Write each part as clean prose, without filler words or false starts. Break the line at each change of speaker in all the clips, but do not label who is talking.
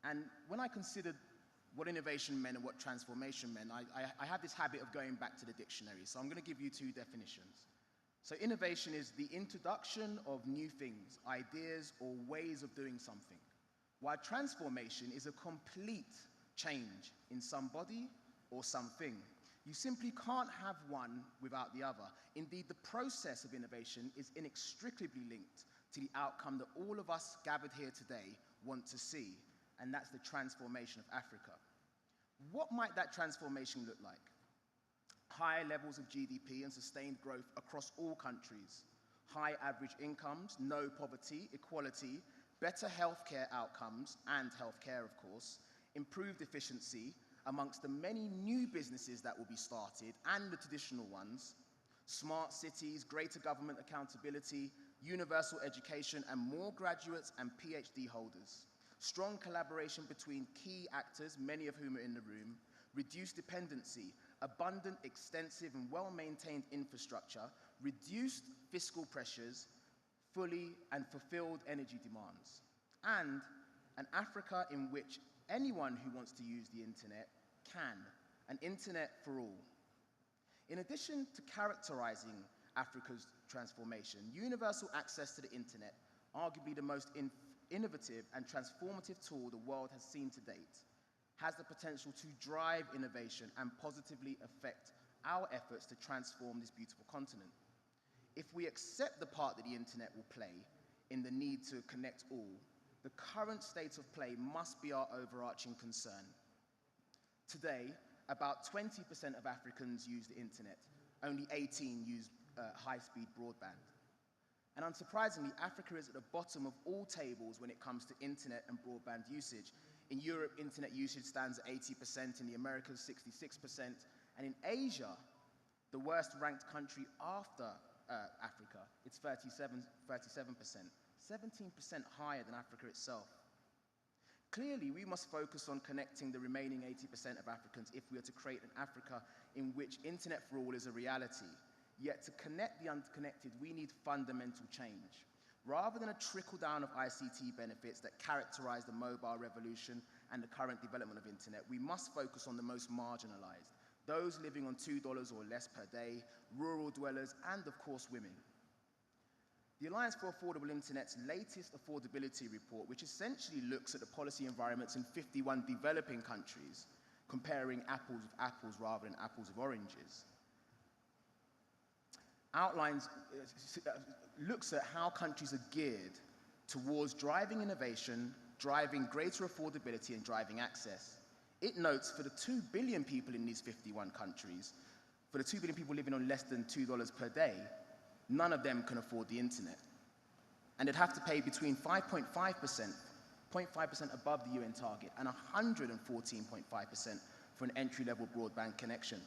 And when I considered what innovation meant and what transformation meant, I had this habit of going back to the dictionary. So I'm going to give you two definitions. So innovation is the introduction of new things, ideas, or ways of doing something, while transformation is a complete change in somebody or something. You simply can't have one without the other. Indeed, the process of innovation is inextricably linked to the outcome that all of us gathered here today want to see, and that's the transformation of Africa. What might that transformation look like? High levels of GDP and sustained growth across all countries, high average incomes, no poverty, equality, better healthcare outcomes, and healthcare, of course, improved efficiency amongst the many new businesses that will be started and the traditional ones, smart cities, greater government accountability, universal education, and more graduates and PhD holders. Strong collaboration between key actors, many of whom are in the room, reduced dependency, abundant, extensive, and well-maintained infrastructure, reduced fiscal pressures, fully and fulfilled energy demands, and an Africa in which anyone who wants to use the internet can, an internet for all. In addition to characterizing Africa's transformation, universal access to the internet, arguably the most innovative and transformative tool the world has seen to date, has the potential to drive innovation and positively affect our efforts to transform this beautiful continent. If we accept the part that the internet will play in the need to connect all, the current state of play must be our overarching concern. Today, about 20% of Africans use the internet. Only 18 use high-speed broadband. And unsurprisingly, Africa is at the bottom of all tables when it comes to internet and broadband usage. In Europe, internet usage stands at 80%, in the Americas, 66%, and in Asia, the worst ranked country after Africa, it's 37%, 17% higher than Africa itself. Clearly, we must focus on connecting the remaining 80% of Africans if we are to create an Africa in which internet for all is a reality. Yet to connect the unconnected, we need fundamental change. Rather than a trickle-down of ICT benefits that characterize the mobile revolution and the current development of internet, we must focus on the most marginalized, those living on $2 or less per day, rural dwellers, and of course, women. The Alliance for Affordable Internet's latest affordability report, which essentially looks at the policy environments in 51 developing countries, comparing apples with apples rather than apples with oranges, looks at how countries are geared towards driving innovation, driving greater affordability, and driving access. It notes for the 2 billion people in these 51 countries, for the 2 billion people living on less than $2 per day, none of them can afford the internet. And they'd have to pay between 0.5% above the UN target and 114.5% for an entry-level broadband connection.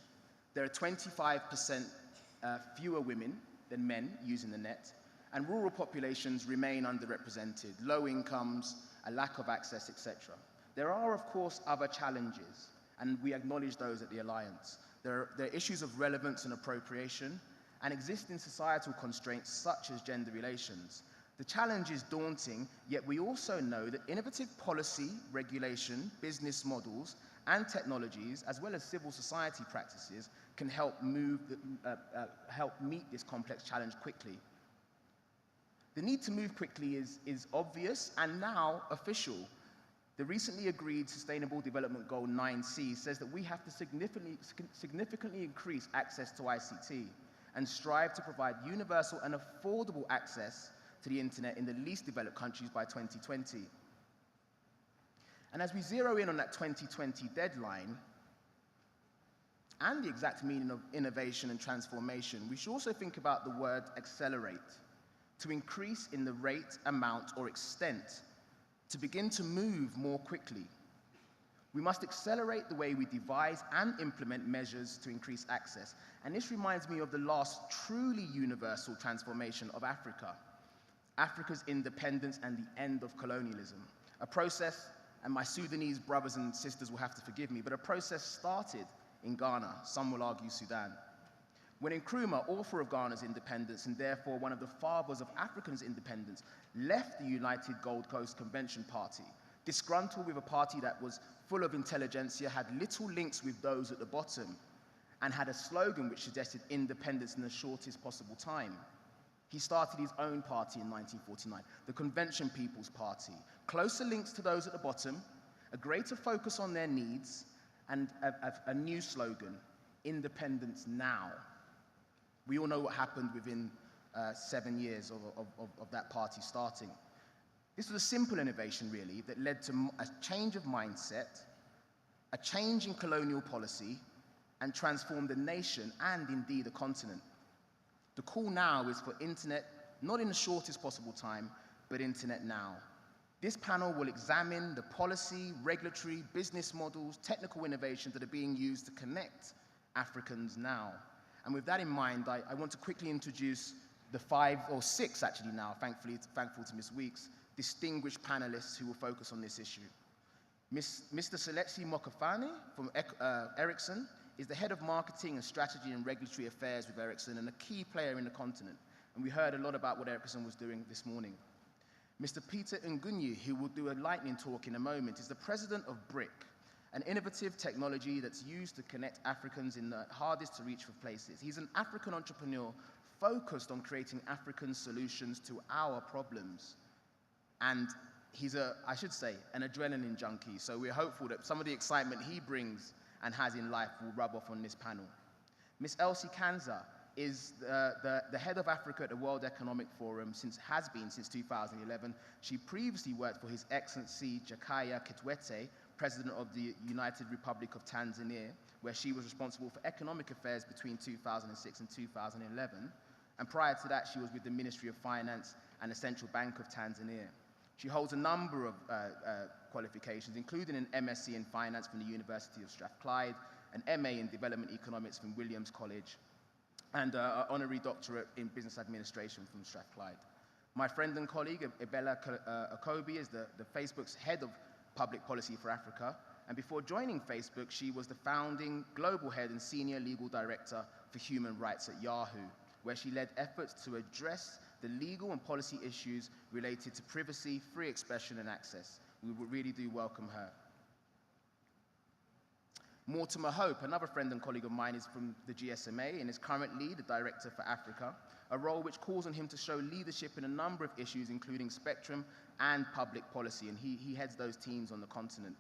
There are 25% fewer women than men using the net, and rural populations remain underrepresented, low incomes, a lack of access, etc. There are, of course, other challenges, and we acknowledge those at the Alliance. There are issues of relevance and appropriation, and existing societal constraints such as gender relations. The challenge is daunting, yet we also know that innovative policy, regulation, business models, and technologies, as well as civil society practices, can help meet this complex challenge quickly. The need to move quickly is obvious and now official. The recently agreed Sustainable Development Goal 9C says that we have to significantly increase access to ICT and strive to provide universal and affordable access to the internet in the least developed countries by 2020. And as we zero in on that 2020 deadline and the exact meaning of innovation and transformation, we should also think about the word accelerate, to increase in the rate, amount, or extent, to begin to move more quickly. We must accelerate the way we devise and implement measures to increase access. And this reminds me of the last truly universal transformation of Africa, Africa's independence and the end of colonialism. A process, and my Sudanese brothers and sisters will have to forgive me, but a process started in Ghana, some will argue Sudan. When Nkrumah, author of Ghana's independence and therefore one of the fathers of Africa's independence, left the United Gold Coast Convention Party disgruntled with a party that was full of intelligentsia, had little links with those at the bottom, and had a slogan which suggested independence in the shortest possible time. He started his own party in 1949, the Convention People's Party. Closer links to those at the bottom, a greater focus on their needs, and a new slogan, independence now. We all know what happened within 7 years of that party starting. This was a simple innovation, really, that led to a change of mindset, a change in colonial policy, and transformed the nation and indeed the continent. The call now is for internet, not in the shortest possible time, but internet now. This panel will examine the policy, regulatory, business models, technical innovations that are being used to connect Africans now. And with that in mind, I want to quickly introduce the 5 or 6 actually now, thankful to Ms. Weeks, distinguished panelists who will focus on this issue. Mr. Selexi Mokafane from Ericsson is the head of marketing and strategy and regulatory affairs with Ericsson and a key player in the continent. And we heard a lot about what Ericsson was doing this morning. Mr. Peter Ngunyi, who will do a lightning talk in a moment, is the president of BRIC, an innovative technology that's used to connect Africans in the hardest to reach places. He's an African entrepreneur focused on creating African solutions to our problems. And he's I should say, an adrenaline junkie. So we're hopeful that some of the excitement he brings and has in life will rub off on this panel. Ms. Elsie Kanza is the head of Africa at the World Economic Forum, has been since 2011. She previously worked for His Excellency Jakaya Kikwete, President of the United Republic of Tanzania, where she was responsible for economic affairs between 2006 and 2011. And prior to that, she was with the Ministry of Finance and the Central Bank of Tanzania. She holds a number of qualifications, including an MSc in Finance from the University of Strathclyde, an MA in Development Economics from Williams College, and an honorary doctorate in Business Administration from Strathclyde. My friend and colleague, Ebela Okobi, is the Facebook's head of public policy for Africa, and before joining Facebook, she was the founding global head and senior legal director for human rights at Yahoo, where she led efforts to address the legal and policy issues related to privacy, free expression, and access. We really do welcome her. Mortimer Hope, another friend and colleague of mine, is from the GSMA and is currently the Director for Africa, a role which calls on him to show leadership in a number of issues, including spectrum and public policy, and he heads those teams on the continent.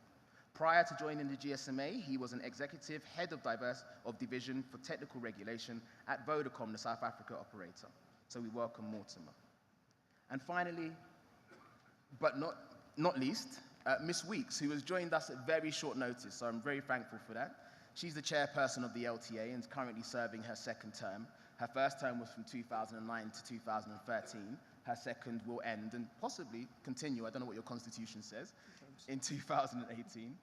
Prior to joining the GSMA, he was an executive head of division for technical regulation at Vodacom, the South Africa operator. So we welcome Mortimer. And finally, but not least, Ms. Weeks, who has joined us at very short notice, so I'm very thankful for that. She's the chairperson of the LTA and is currently serving her second term. Her first term was from 2009 to 2013. Her second will end and possibly continue, I don't know what your constitution says, in 2018.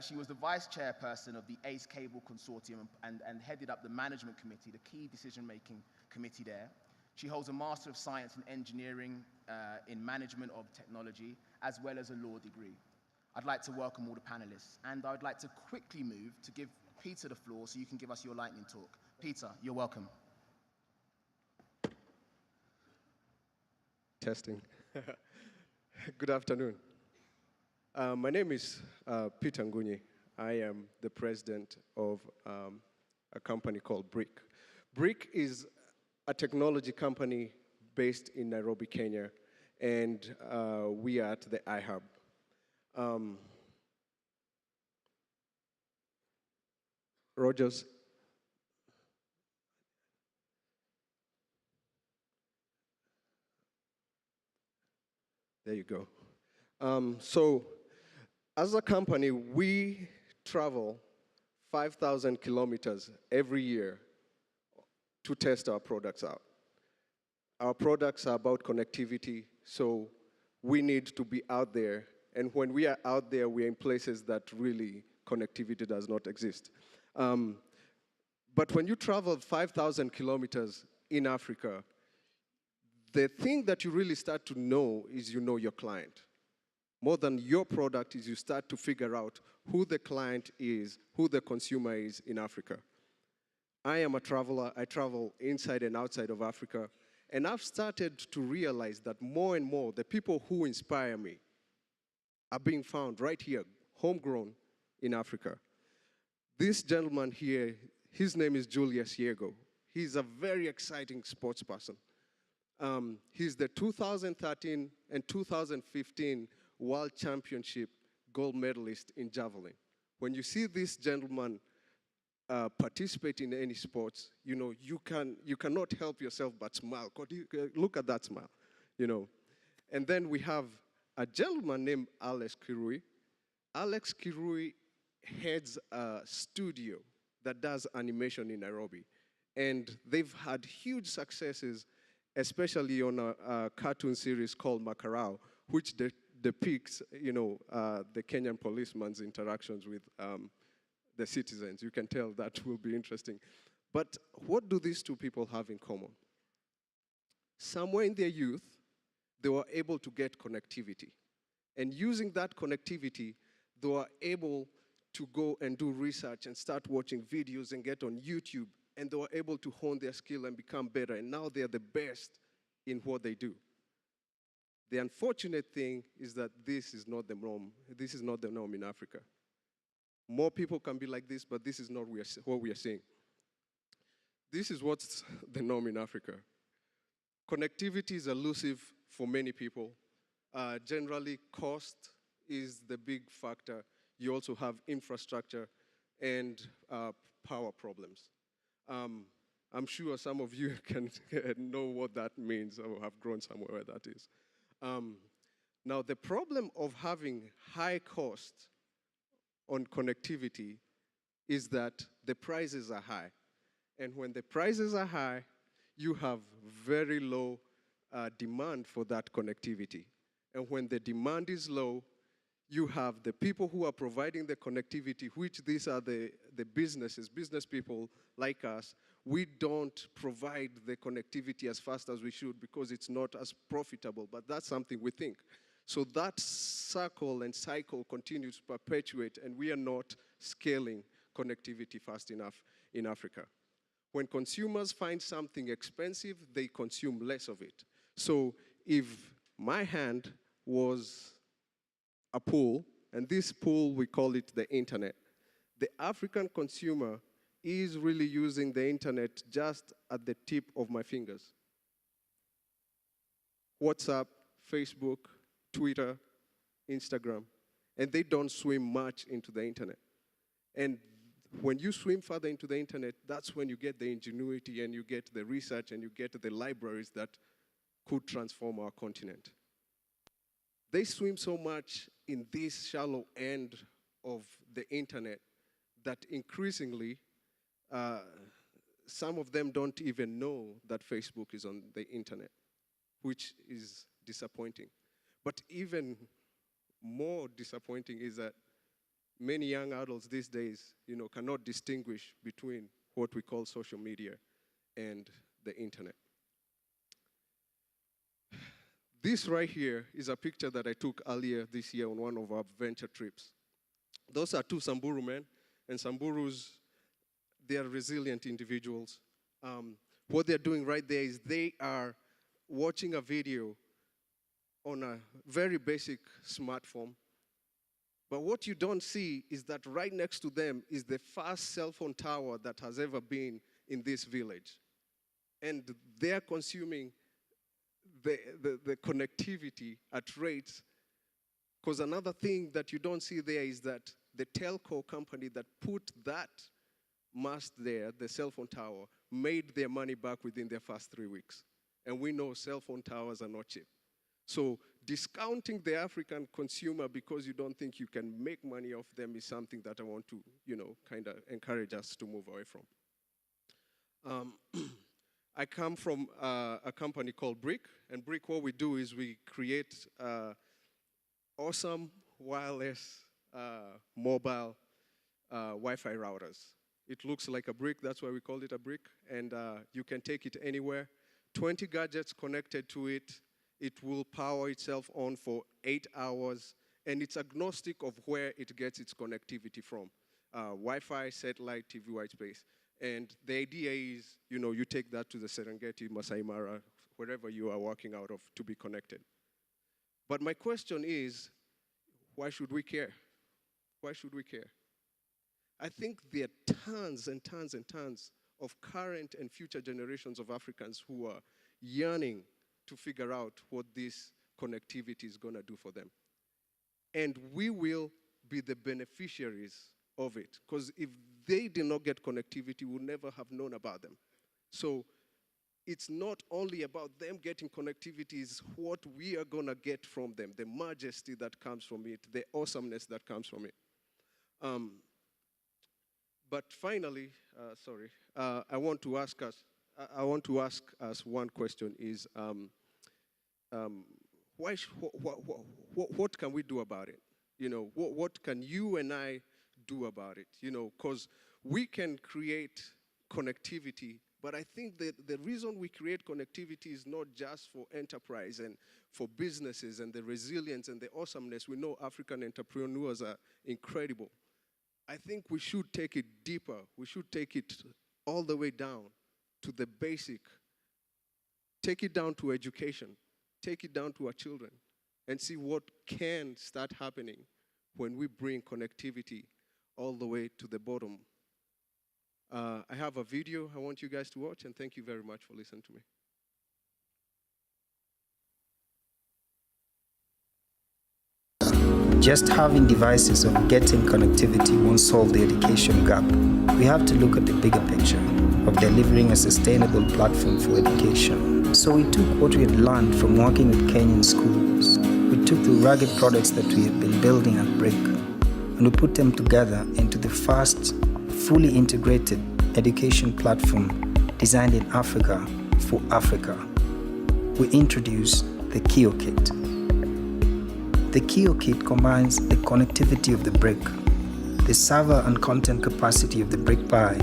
She was the vice chairperson of the ACE Cable Consortium and headed up the management committee, the key decision-making committee there. She holds a Master of Science in Engineering in Management of Technology, as well as a law degree. I'd like to welcome all the panelists, and I'd like to quickly move to give Peter the floor so you can give us your lightning talk. Peter, you're welcome.
Testing. Good afternoon. My name is Peter Ngunyi. I am the president of a company called BRIC. BRIC is a technology company based in Nairobi, Kenya, and we are at the iHub. Rogers. There you go. So as a company, we travel 5,000 kilometers every year to test our products out. Our products are about connectivity, so we need to be out there. And when we are out there, we are in places that really connectivity does not exist. But when you travel 5,000 kilometers in Africa, the thing that you really start to know is you know your client. More than your product is you start to figure out who the client is, who the consumer is in Africa. I am a traveler. I travel inside and outside of Africa. And I've started to realize that more and more, the people who inspire me are being found right here, homegrown in Africa. This gentleman here, his name is Julius Yego. He's a very exciting sports person. He's the 2013 and 2015 World Championship gold medalist in javelin. When you see this gentleman participate in any sports, you know, you cannot help yourself but smile. Look at that smile, you know. And then we have a gentleman named Alex Kirui. Alex Kirui heads a studio that does animation in Nairobi. And they've had huge successes, especially on a cartoon series called Makarao, which depicts, you know, the Kenyan policeman's interactions with the citizens. You can tell that will be interesting. But what do these two people have in common? Somewhere in their youth, they were able to get connectivity. And using that connectivity, they were able to go and do research and start watching videos and get on YouTube. And they were able to hone their skill and become better. And now they are the best in what they do. The unfortunate thing is that this is not the norm. This is not the norm in Africa. More people can be like this, but this is not what we are seeing. This is what's the norm in Africa. Connectivity is elusive for many people. Generally, cost is the big factor. You also have infrastructure and power problems. I'm sure some of you can know what that means or have grown somewhere where that is. Now, the problem of having high cost on connectivity is that the prices are high. And when the prices are high, you have very low demand for that connectivity. And when the demand is low, you have the people who are providing the connectivity, which these are the business people like us. We don't provide the connectivity as fast as we should because it's not as profitable, but that's something we think. So that circle and cycle continues to perpetuate, and we are not scaling connectivity fast enough in Africa. When consumers find something expensive, they consume less of it. So if my hand was a pool, and this pool, we call it the internet. The African consumer is really using the internet just at the tip of my fingers. WhatsApp, Facebook, Twitter, Instagram, and they don't swim much into the internet. And when you swim further into the internet, that's when you get the ingenuity and you get the research and you get the libraries that could transform our continent. They swim so much in this shallow end of the internet that increasingly some of them don't even know that Facebook is on the internet, which is disappointing. But even more disappointing is that many young adults these days, you know, cannot distinguish between what we call social media and the internet. This right here is a picture that I took earlier this year on one of our venture trips. Those are two Samburu men, and Samburus, they are resilient individuals. What they're doing right there is they are watching a video on a very basic smartphone. But what you don't see is that right next to them is the first cell phone tower that has ever been in this village. And they're consuming the connectivity at rates, because another thing that you don't see there is that the telco company that put that mast there, the cell phone tower, made their money back within their first 3 weeks. And we know cell phone towers are not cheap. So discounting the African consumer because you don't think you can make money off them is something that I want to, you know, kind of encourage us to move away from. I come from a company called Brick, and Brick, what we do is we create awesome wireless mobile Wi-Fi routers. It looks like a brick, that's why we call it a brick, and you can take it anywhere. 20 gadgets connected to it. It will power itself on for 8 hours, and it's agnostic of where it gets its connectivity from. Wi-Fi, satellite, TV, white space. And the idea is, you know, you take that to the Serengeti, Masai Mara, wherever you are working out of to be connected. But my question is, Why should we care? Why should we care? I think there are tons and tons and tons of current and future generations of Africans who are yearning to figure out what this connectivity is going to do for them. And we will be the beneficiaries of it, because if they did not get connectivity, we would never have known about them. So it's not only about them getting connectivity, it's what we are going to get from them, the majesty that comes from it, the awesomeness that comes from it. But finally, I want to ask us one question: is what can we do about it? You know, what can you and I do about it? You know, because we can create connectivity, but I think that the reason we create connectivity is not just for enterprise and for businesses and the resilience and the awesomeness. We know African entrepreneurs are incredible. I think we should take it deeper. We should take it all the way down to the basic. Take it down to education. Take it down to our children and see what can start happening when we bring connectivity all the way to the bottom. I have a video I want you guys to watch, and thank you very much for listening to me.
Just having devices or getting connectivity won't solve the education gap. We have to look at the bigger picture of delivering a sustainable platform for education. So we took what we had learned from working with Kenyan schools. We took the rugged products that we had been building at Brick, and we put them together into the first fully integrated education platform designed in Africa for Africa. We introduced the KioKit. The KioKit combines the connectivity of the Brick, the server and content capacity of the Brick Pi,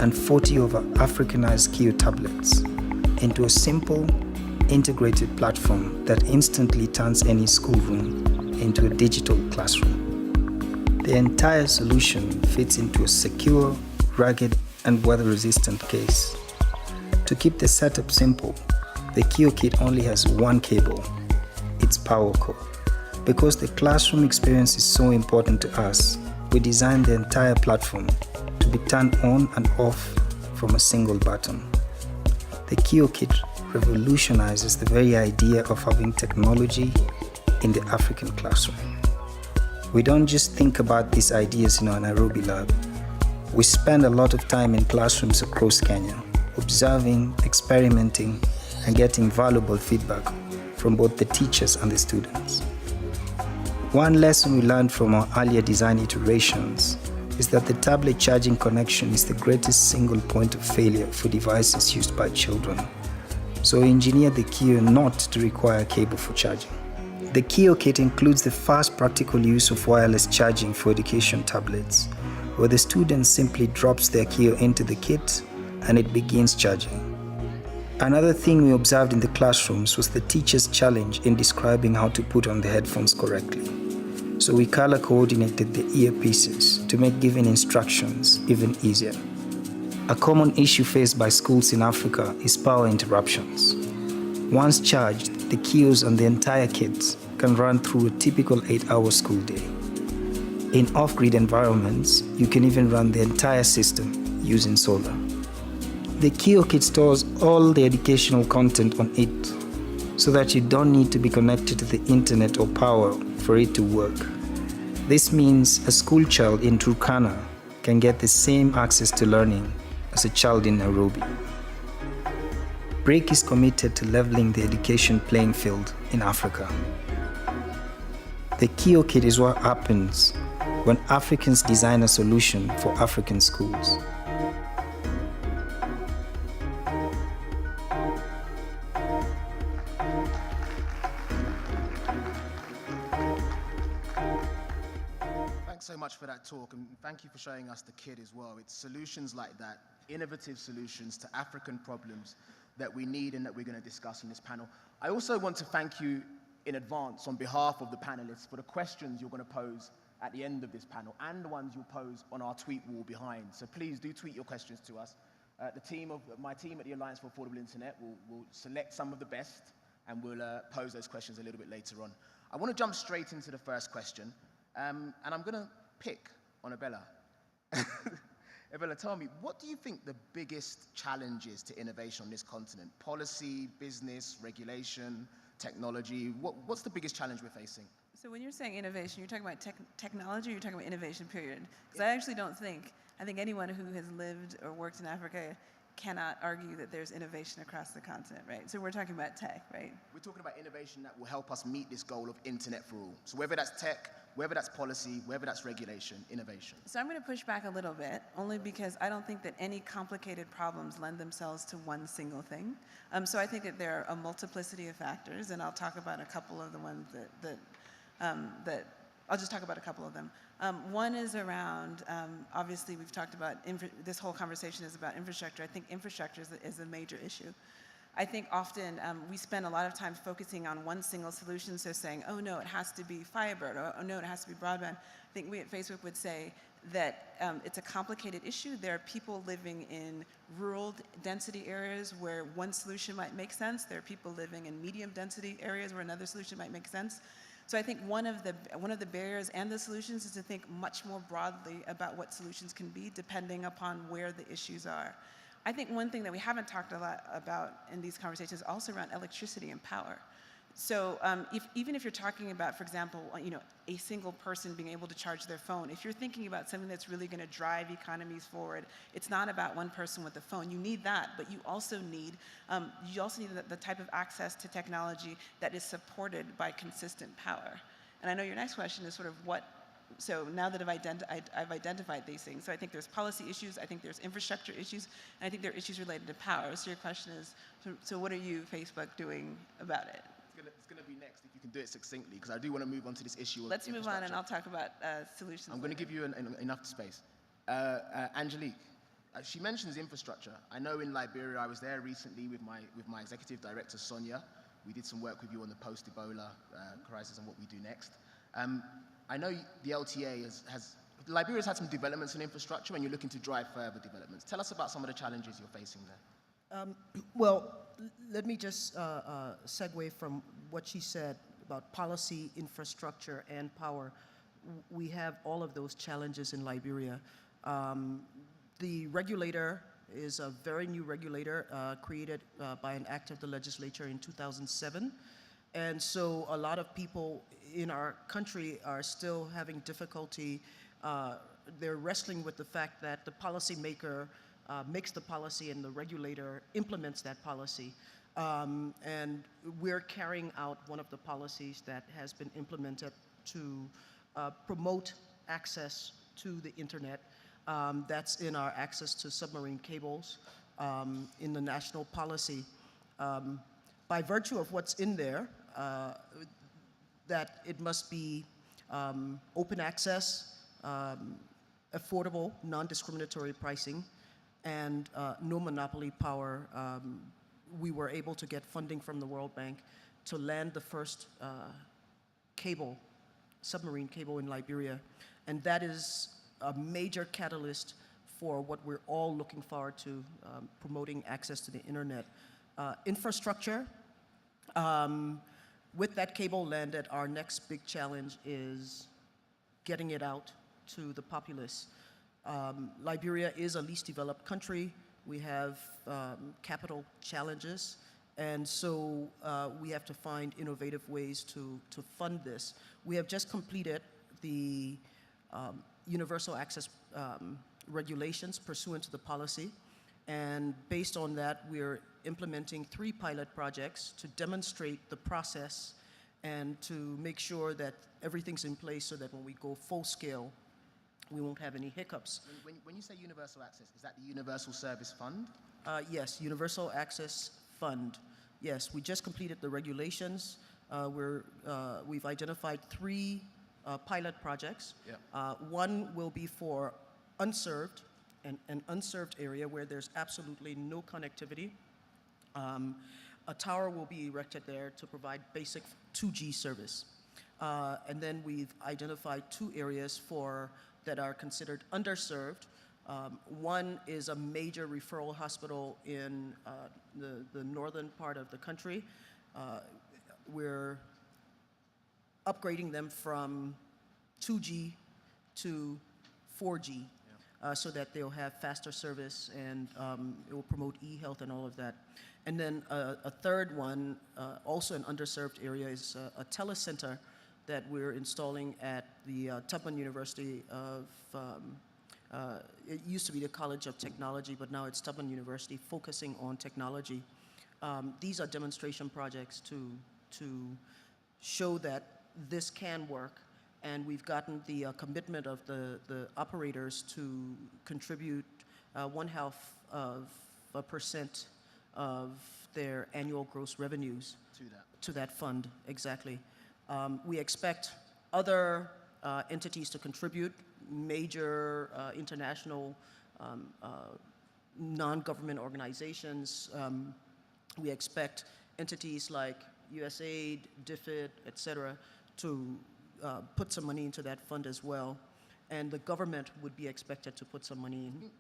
and 40 of our Africanized Kio tablets into a simple, integrated platform that instantly turns any schoolroom into a digital classroom. The entire solution fits into a secure, rugged, and weather-resistant case. To keep the setup simple, the KioKit only has one cable, its power cord. Because the classroom experience is so important to us, we designed the entire platform to be turned on and off from a single button. The KioKit revolutionizes the very idea of having technology in the African classroom. We don't just think about these ideas in our Nairobi lab. We spend a lot of time in classrooms across Kenya, observing, experimenting, and getting valuable feedback from both the teachers and the students. One lesson we learned from our earlier design iterations is that the tablet charging connection is the greatest single point of failure for devices used by children. So we engineered the Kio not to require a cable for charging. The KioKit includes the first practical use of wireless charging for education tablets, where the student simply drops their Kio into the kit and it begins charging. Another thing we observed in the classrooms was the teacher's challenge in describing how to put on the headphones correctly. So we color coordinated the earpieces to make giving instructions even easier. A common issue faced by schools in Africa is power interruptions. Once charged, the Kios and the entire kit can run through a typical 8-hour school day. In off-grid environments, you can even run the entire system using solar. The KioKit stores all the educational content on it, so that you don't need to be connected to the internet or power for it to work. This means a school child in Turkana can get the same access to learning as a child in Nairobi. Brick is committed to leveling the education playing field in Africa. The KioKit is what happens when Africans design a solution for African schools.
Thanks so much for that talk, and thank you for showing us the kit as well. It's solutions like that, innovative solutions to African problems that we need and that we're going to discuss in this panel. I also want to thank you in advance on behalf of the panelists for the questions you're going to pose at the end of this panel and the ones you'll pose on our tweet wall behind. So please do tweet your questions to us. My team at the Alliance for Affordable Internet will select some of the best and we'll pose those questions a little bit later on. I want to jump straight into the first question, and I'm going to pick on Abella. Abella, tell me, what do you think the biggest challenge is to innovation on this continent? Policy, business, regulation, technology? What's the biggest challenge we're facing?
So when you're saying innovation, you're talking about technology, or you're talking about innovation, period? Because I actually don't think, I think anyone who has lived or worked in Africa cannot argue that there's innovation across the continent, right? So we're talking about tech, right?
We're talking about innovation that will help us meet this goal of internet for all. So whether that's tech, whether that's policy, whether that's regulation, innovation.
So I'm going to push back a little bit, only because I don't think that any complicated problems lend themselves to one single thing. So I think that there are a multiplicity of factors, and I'll talk about a couple of the ones that I'll just talk about a couple of them. One is around, obviously we've talked about, this whole conversation is about infrastructure. I think infrastructure is a major issue. I think often we spend a lot of time focusing on one single solution, so saying, oh no, it has to be fiber, or oh no, it has to be broadband. I think we at Facebook would say that it's a complicated issue. There are people living in rural density areas where one solution might make sense. There are people living in medium density areas where another solution might make sense. So I think one of the barriers and the solutions is to think much more broadly about what solutions can be depending upon where the issues are. I think one thing that we haven't talked a lot about in these conversations is also around electricity and power. So even if you're talking about, for example, a single person being able to charge their phone, if you're thinking about something that's really going to drive economies forward, it's not about one person with a phone. You need that, but you also need the type of access to technology that is supported by consistent power. And I know your next question is sort of so now that I've identified these things, so I think there's policy issues, I think there's infrastructure issues, and I think there are issues related to power. So your question is, so what are you, Facebook, doing about it?
It's going to be next if you can do it succinctly, because I do want to move on to this issue of
Let's move on, and I'll talk about solutions.
I'm going to give you enough space. Angelique, she mentions infrastructure. I know in Liberia, I was there recently with my executive director, Sonia. We did some work with you on the post-Ebola crisis and what we do next. I know the LTA Liberia's had some developments in infrastructure, and you're looking to drive further developments. Tell us about some of the challenges you're facing there.
Well, let me just segue from what she said about policy, infrastructure, and power. We have all of those challenges in Liberia. The regulator is a very new regulator created by an act of the legislature in 2007. And so a lot of people in our country are still having difficulty. They're wrestling with the fact that the policymaker makes the policy and the regulator implements that policy. And we're carrying out one of the policies that has been implemented to promote access to the internet. That's in our access to submarine cables in the national policy. By virtue of what's in there, that it must be open access, affordable, non-discriminatory pricing, and no monopoly power. We were able to get funding from the World Bank to land the first submarine cable in Liberia. And that is a major catalyst for what we're all looking forward to, promoting access to the internet. Infrastructure, with that cable landed, our next big challenge is getting it out to the populace. Liberia is a least developed country. We have capital challenges, and so we have to find innovative ways to fund this. We have just completed the universal access regulations pursuant to the policy, and based on that, we're implementing 3 pilot projects to demonstrate the process and to make sure that everything's in place so that when we go full scale, we won't have any hiccups.
When you say universal access, is that the Universal Service Fund?
Yes, Universal Access Fund. Yes, we just completed the regulations. We've identified 3 pilot projects.
Yeah.
One will be for unserved, an unserved area where there's absolutely no connectivity. A tower will be erected there to provide basic 2G service. And then we've identified 2 areas that are considered underserved. One is a major referral hospital in the northern part of the country. We're upgrading them from 2G to 4G, so that they'll have faster service, and it will promote e-health and all of that. And then a third one, also an underserved area, is a telecenter that we're installing at the Tubman University of, it used to be the College of Technology, but now it's Tubman University, focusing on technology. These are demonstration projects to show that this can work, and we've gotten the commitment of the operators to contribute 0.5% of their annual gross revenues to that fund, exactly. We expect other entities to contribute, major international non-government organizations. We expect entities like USAID, DFID, et cetera, to put some money into that fund as well. And the government would be expected to put some money in.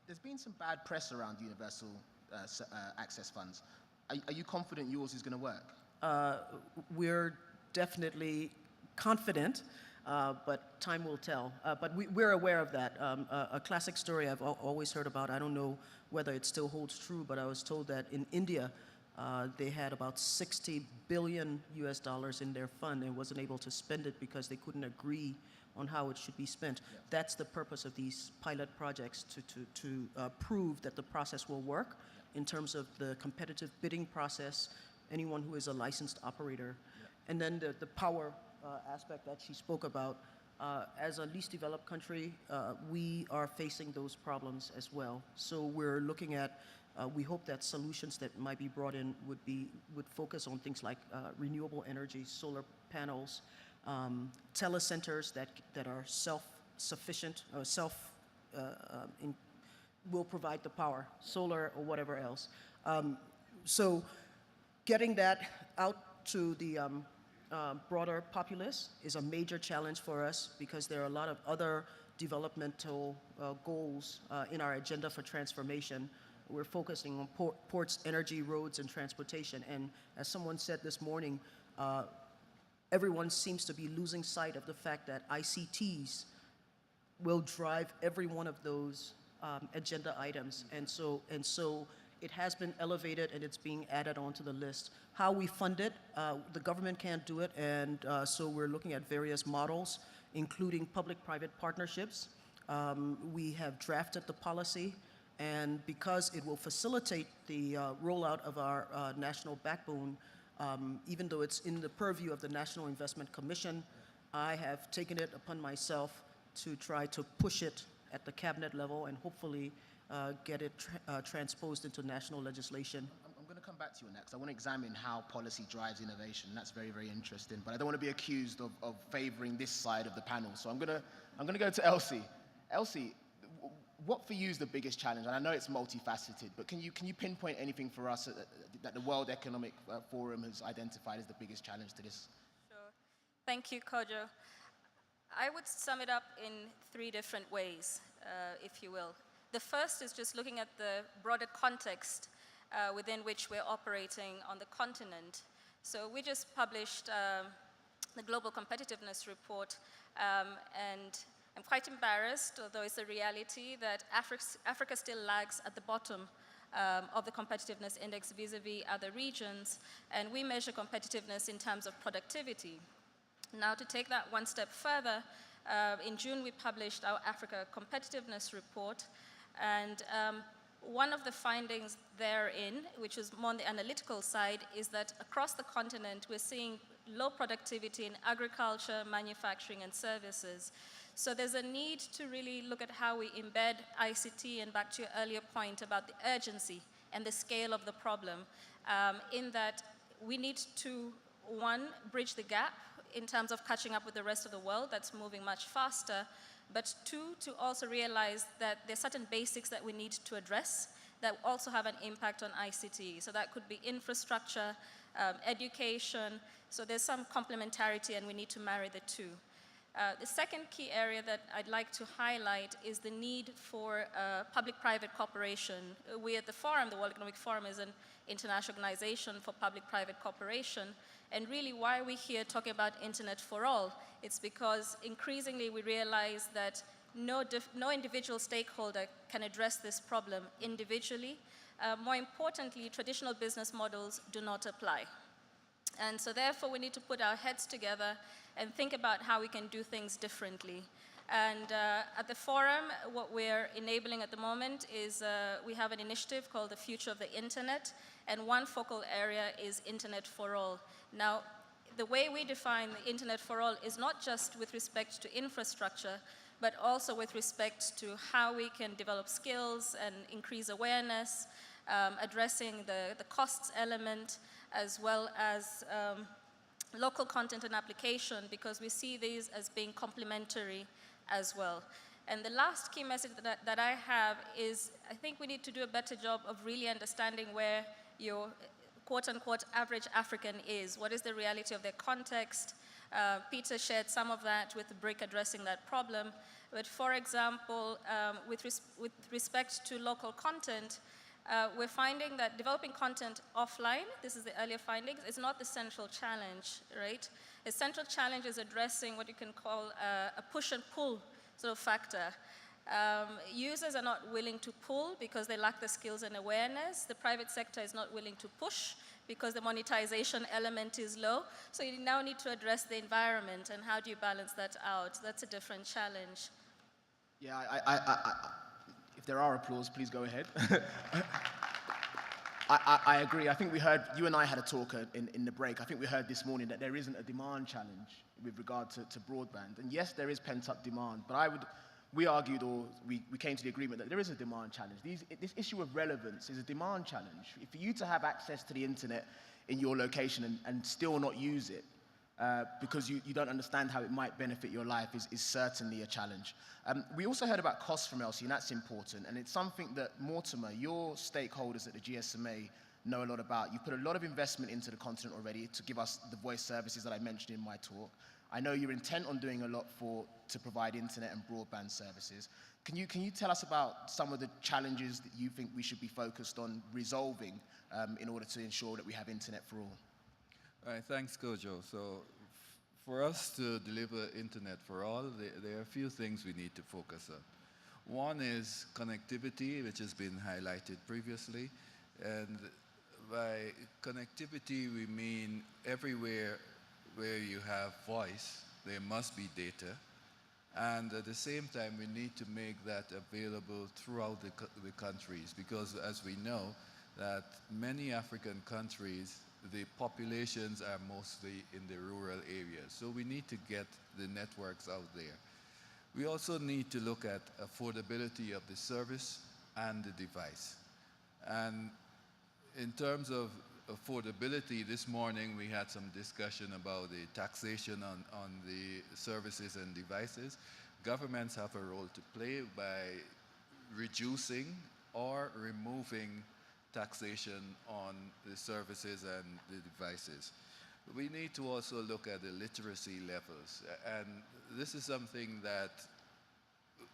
There's been some bad press around universal access funds. Are you confident yours is going to work?
We're definitely confident, but time will tell. But we're aware of that. A classic story I've always heard about, I don't know whether it still holds true, but I was told that in India, they had about $60 billion in their fund and wasn't able to spend it because they couldn't agree on how it should be spent. Yeah. That's the purpose of these pilot projects, to prove that the process will work in terms of the competitive bidding process, anyone who is a licensed operator. And then the power aspect that she spoke about, as a least developed country, we are facing those problems as well. So we're looking at, we hope that solutions that might be brought in would focus on things like renewable energy, solar panels, telecenters that are self-sufficient, or will provide the power, solar or whatever else. So getting that out to the broader populace is a major challenge for us, because there are a lot of other developmental goals in our agenda for transformation. We're focusing on ports, energy, roads, and transportation. And as someone said this morning, everyone seems to be losing sight of the fact that ICTs will drive every one of those agenda items. And so it has been elevated, and it's being added onto the list. How we fund it, the government can't do it, and so we're looking at various models, including public-private partnerships. We have drafted the policy, and because it will facilitate the rollout of our national backbone, even though it's in the purview of the National Investment Commission, I have taken it upon myself to try to push it at the cabinet level and hopefully get it transposed into national legislation.
I'm going to come back to you on that, because I want to examine how policy drives innovation. That's very, very interesting. But I don't want to be accused of favoring this side of the panel. So I'm going to go to Elsie. Elsie, what for you is the biggest challenge? And I know it's multifaceted, but can you pinpoint anything for us that the World Economic Forum has identified as the biggest challenge to this?
Sure. Thank you, Kojo. I would sum it up in 3 different ways, if you will. The first is just looking at the broader context within which we're operating on the continent. So we just published the Global Competitiveness Report, and I'm quite embarrassed, although it's a reality, that Africa still lags at the bottom of the competitiveness index vis-a-vis other regions, and we measure competitiveness in terms of productivity. Now, to take that one step further, in June we published our Africa Competitiveness Report, and one of the findings therein, which is more on the analytical side, is that across the continent we're seeing low productivity in agriculture, manufacturing, and services. So there's a need to really look at how we embed ICT, and back to your earlier point about the urgency and the scale of the problem, in that we need to, 1, bridge the gap in terms of catching up with the rest of the world that's moving much faster, but 2, to also realize that there's certain basics that we need to address that also have an impact on ICT. So that could be infrastructure, education. So there's some complementarity, and we need to marry the 2. The second key area that I'd like to highlight is the need for public-private cooperation. We at the Forum, the World Economic Forum, is an international organization for public-private cooperation. And really, why are we here talking about Internet for All? It's because increasingly we realize that no individual stakeholder can address this problem individually. More importantly, traditional business models do not apply. And so therefore, we need to put our heads together and think about how we can do things differently. And at the Forum, what we're enabling at the moment is we have an initiative called the Future of the Internet, and one focal area is Internet for All. Now, the way we define the Internet for All is not just with respect to infrastructure, but also with respect to how we can develop skills and increase awareness, addressing the costs element, as well as local content and application, because we see these as being complementary as well. And the last key message that I have is I think we need to do a better job of really understanding where your quote-unquote average African is. What is the reality of their context? Peter shared some of that with the BRIC addressing that problem. But for example, with respect to local content, we're finding that developing content offline, this is the earlier findings, is not the central challenge, right? The central challenge is addressing what you can call a push and pull sort of factor. Users are not willing to pull because they lack the skills and awareness. The private sector is not willing to push because the monetization element is low. So you now need to address the environment, and how do you balance that out? That's a different challenge.
Yeah, if there are applause, please go ahead. I agree. I think we heard, you and I had a talk in the break. I think we heard this morning that there isn't a demand challenge with regard to broadband. And yes, there is pent-up demand, but we argued, or we came to the agreement that there is a demand challenge. This issue of relevance is a demand challenge. For you to have access to the internet in your location and still not use it, because you don't understand how it might benefit your life is certainly a challenge. We also heard about costs from Elsie, and that's important, and it's something that Mortimer, your stakeholders at the GSMA, know a lot about. You put a lot of investment into the continent already to give us the voice services that I mentioned in my talk. I know you're intent on doing a lot to provide internet and broadband services. Can you tell us about some of the challenges that you think we should be focused on resolving in order to ensure that we have internet for all?
All right, thanks, Kojo. So for us to deliver internet for all, there are a few things we need to focus on. One is connectivity, which has been highlighted previously. And by connectivity, we mean everywhere where you have voice, there must be data. And at the same time, we need to make that available throughout the countries, because as we know, that many African countries, the populations are mostly in the rural areas. So we need to get the networks out there. We also need to look at affordability of the service and the device. And in terms of affordability, this morning we had some discussion about the taxation on the services and devices. Governments have a role to play by reducing or removing taxation on the services and the devices. We need to also look at the literacy levels, and this is something that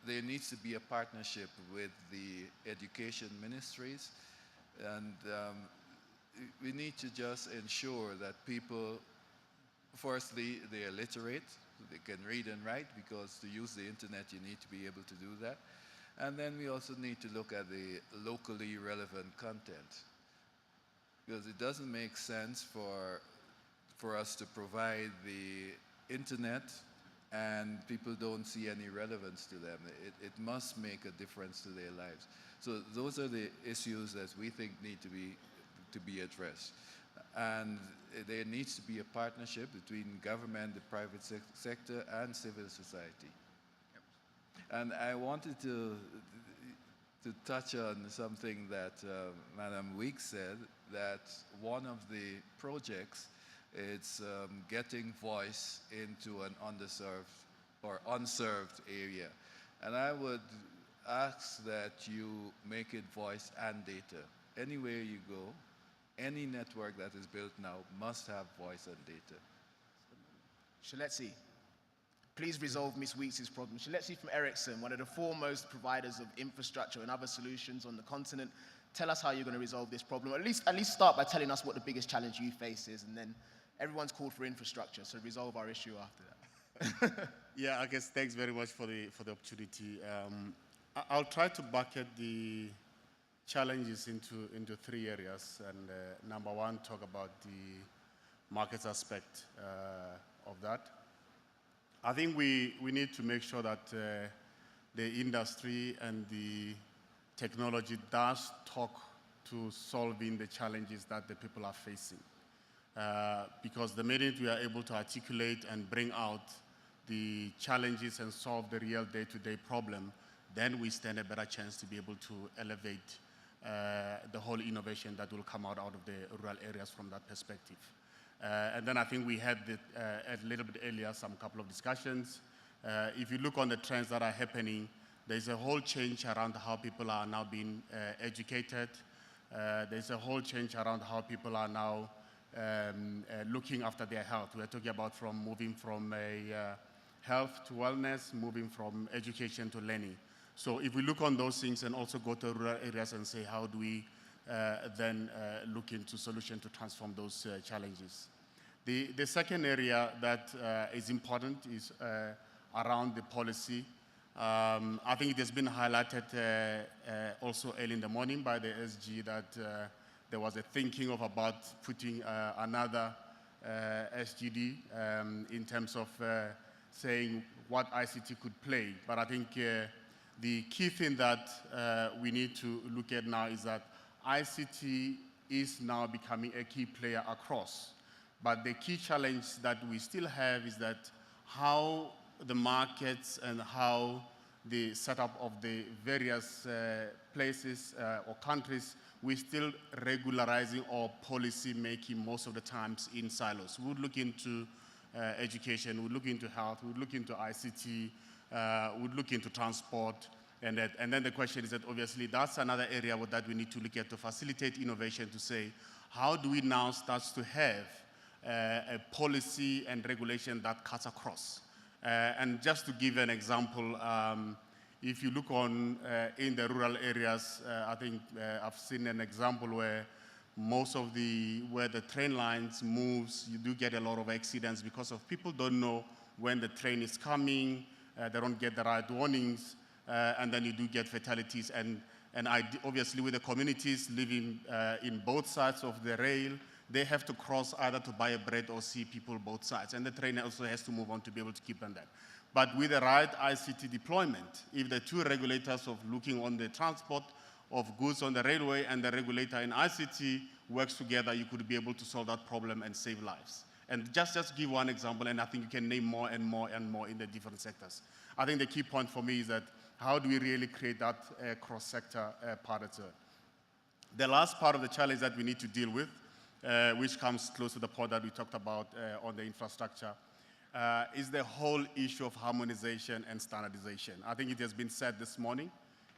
there needs to be a partnership with the education ministries, and we need to just ensure that people, firstly, they are literate, they can read and write, because to use the internet you need to be able to do that. And then we also need to look at the locally relevant content, because it doesn't make sense for us to provide the internet and people don't see any relevance to them. It must make a difference to their lives. So those are the issues that we think need to be addressed. And there needs to be a partnership between government, the private sector, and civil society. And I wanted to touch on something that Madam Weeks said, that one of the projects is getting voice into an underserved or unserved area. And I would ask that you make it voice and data. Anywhere you go, any network that is built now must have voice and data.
Shaletse. Please resolve Ms. Weeks' problem. Shelezi from Ericsson, one of the foremost providers of infrastructure and other solutions on the continent. Tell us how you're going to resolve this problem. At least start by telling us what the biggest challenge you face is, and then everyone's called for infrastructure, so resolve our issue after that.
Yeah, I guess thanks very much for the opportunity. I'll try to bucket the challenges into three areas, and number one, talk about the markets aspect of that. I think we need to make sure that the industry and the technology does talk to solving the challenges that the people are facing. Because the minute we are able to articulate and bring out the challenges and solve the real day-to-day problem, then we stand a better chance to be able to elevate the whole innovation that will come out of the rural areas from that perspective. And then I think we had a little bit earlier some couple of discussions. If you look on the trends that are happening, there's a whole change around how people are now being educated. There's a whole change around how people are now looking after their health. We're talking about moving from health to wellness, moving from education to learning. So if we look on those things and also go to rural areas and say, how do we then look into solution to transform those challenges? The second area that is important is around the policy. I think it has been highlighted also early in the morning by the SG that there was a thinking of about putting another SGD in terms of saying what ICT could play. But I think the key thing that we need to look at now is that ICT is now becoming a key player across. But the key challenge that we still have is that how the markets and how the setup of the various places or countries, we're still regularizing or policy making most of the times in silos. We would look into education, we would look into health, we would look into ICT, we would look into transport, and then the question is that obviously that's another area that we need to look at to facilitate innovation, to say, how do we now start to have a policy and regulation that cuts across? And just to give an example, if you look on in the rural areas, I think I've seen an example where most of where the train lines moves, you do get a lot of accidents because of people don't know when the train is coming, they don't get the right warnings, and then you do get fatalities. And obviously with the communities living in both sides of the rail, they have to cross either to buy a bread or see people both sides. And the train also has to move on to be able to keep on that. But with the right ICT deployment, if the two regulators of looking on the transport of goods on the railway and the regulator in ICT works together, you could be able to solve that problem and save lives. And just give one example, and I think you can name more and more and more in the different sectors. I think the key point for me is that how do we really create that cross-sector part of it? The last part of the challenge that we need to deal with, which comes close to the point that we talked about on the infrastructure, is the whole issue of harmonization and standardization. I think it has been said this morning,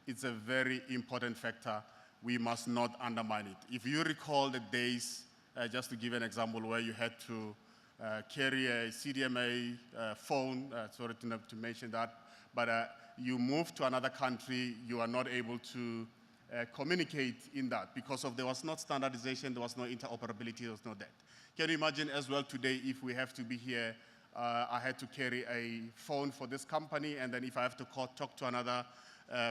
it's a very important factor. We must not undermine it. If you recall the days, just to give an example, where you had to carry a CDMA phone, sorry to mention that, but you move to another country, you are not able to communicate in that because there was not standardization, there was no interoperability, there was no that. Can you imagine as well today if we have to be here, I had to carry a phone for this company, and then if I have to talk to another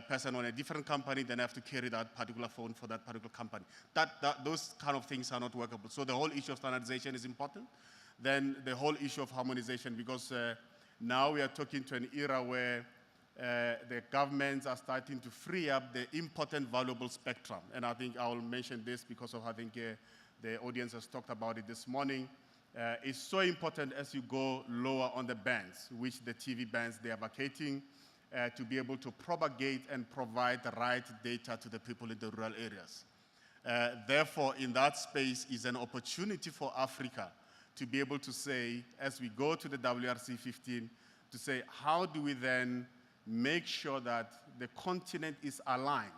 person on a different company, then I have to carry that particular phone for that particular company. Those kind of things are not workable. So the whole issue of standardization is important. Then the whole issue of harmonization, because now we are talking to an era where the governments are starting to free up the important valuable spectrum. And I think I will mention this because of, I think the audience has talked about it this morning. It's so important as you go lower on the bands, which the TV bands they are vacating, to be able to propagate and provide the right data to the people in the rural areas. Therefore, in that space is an opportunity for Africa to be able to say, as we go to the WRC 15, to say, how do we then make sure that the continent is aligned?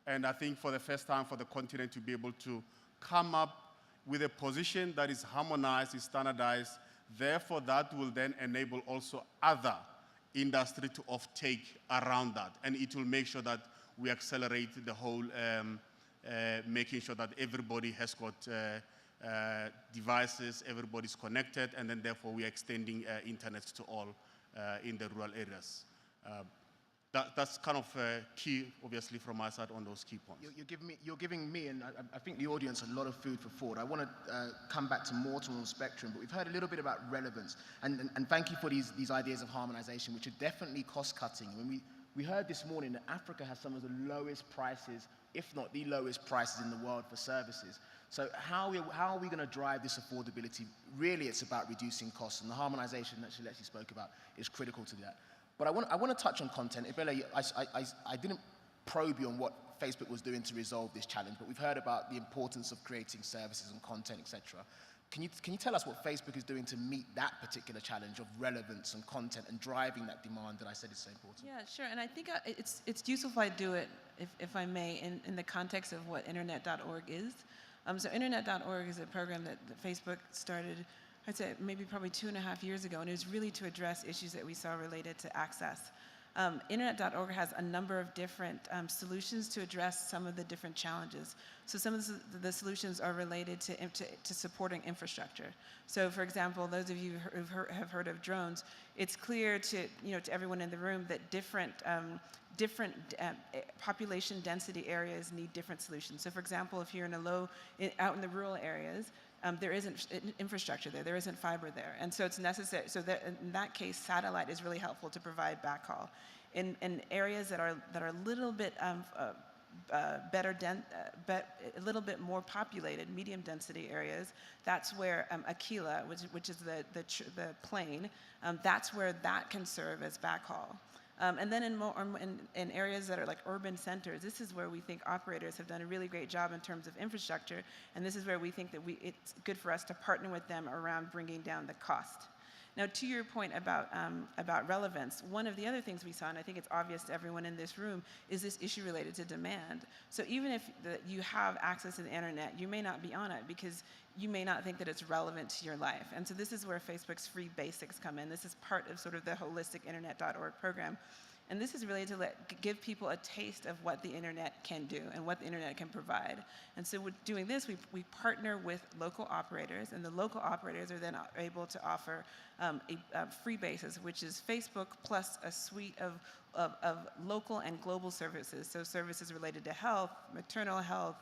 And I think for the first time for the continent to be able to come up with a position that is harmonized, is standardized, Therefore, that will then enable also other industry to offtake around that. And it will make sure that we accelerate the whole, making sure that everybody has got devices, everybody's connected, and then therefore we are extending internet to all in the rural areas. That's kind of key, obviously, from my side on those key points.
You're giving me, and I think the audience, a lot of food for thought. I want to come back to Mortal and Spectrum, but we've heard a little bit about relevance, and thank you for these ideas of harmonization, which are definitely cost-cutting. When we heard this morning that Africa has some of the lowest prices, if not the lowest prices in the world for services. So how are we going to drive this affordability? Really, it's about reducing costs, and the harmonization that Sheleti spoke about is critical to that. But I want to touch on content. Ibele, I didn't probe you on what Facebook was doing to resolve this challenge, but we've heard about the importance of creating services and content, etc. Can you tell us what Facebook is doing to meet that particular challenge of relevance and content and driving that demand that I said is so important?
Yeah, sure. And I think it's useful if I do it, if I may, in the context of what Internet.org is. So Internet.org is a program that Facebook started, I'd say maybe probably 2.5 years ago, and it was really to address issues that we saw related to access. Internet.org has a number of different solutions to address some of the different challenges. So some of the solutions are related to supporting infrastructure. So for example, those of you who have heard of drones, it's clear to everyone in the room that different population density areas need different solutions. So for example, if you're out in the rural areas, there isn't infrastructure there isn't fiber there. And so it's necessary, so that in that case, satellite is really helpful to provide backhaul. In areas that are a little bit a little bit more populated, medium density areas, that's where Aquila, which is the plane, that's where that can serve as backhaul. And then in areas that are like urban centers, this is where we think operators have done a really great job in terms of infrastructure, and this is where we think that it's good for us to partner with them around bringing down the cost. Now, to your point about relevance, one of the other things we saw, and I think it's obvious to everyone in this room, is this issue related to demand. So even if you have access to the internet, you may not be on it because you may not think that it's relevant to your life. And so this is where Facebook's free basics come in. This is part of sort of the holistic Internet.org program. And this is really to give people a taste of what the internet can do and what the internet can provide. And so with doing this, we partner with local operators, and the local operators are then able to offer a free basis, which is Facebook plus a suite of local and global services. So services related to health, maternal health,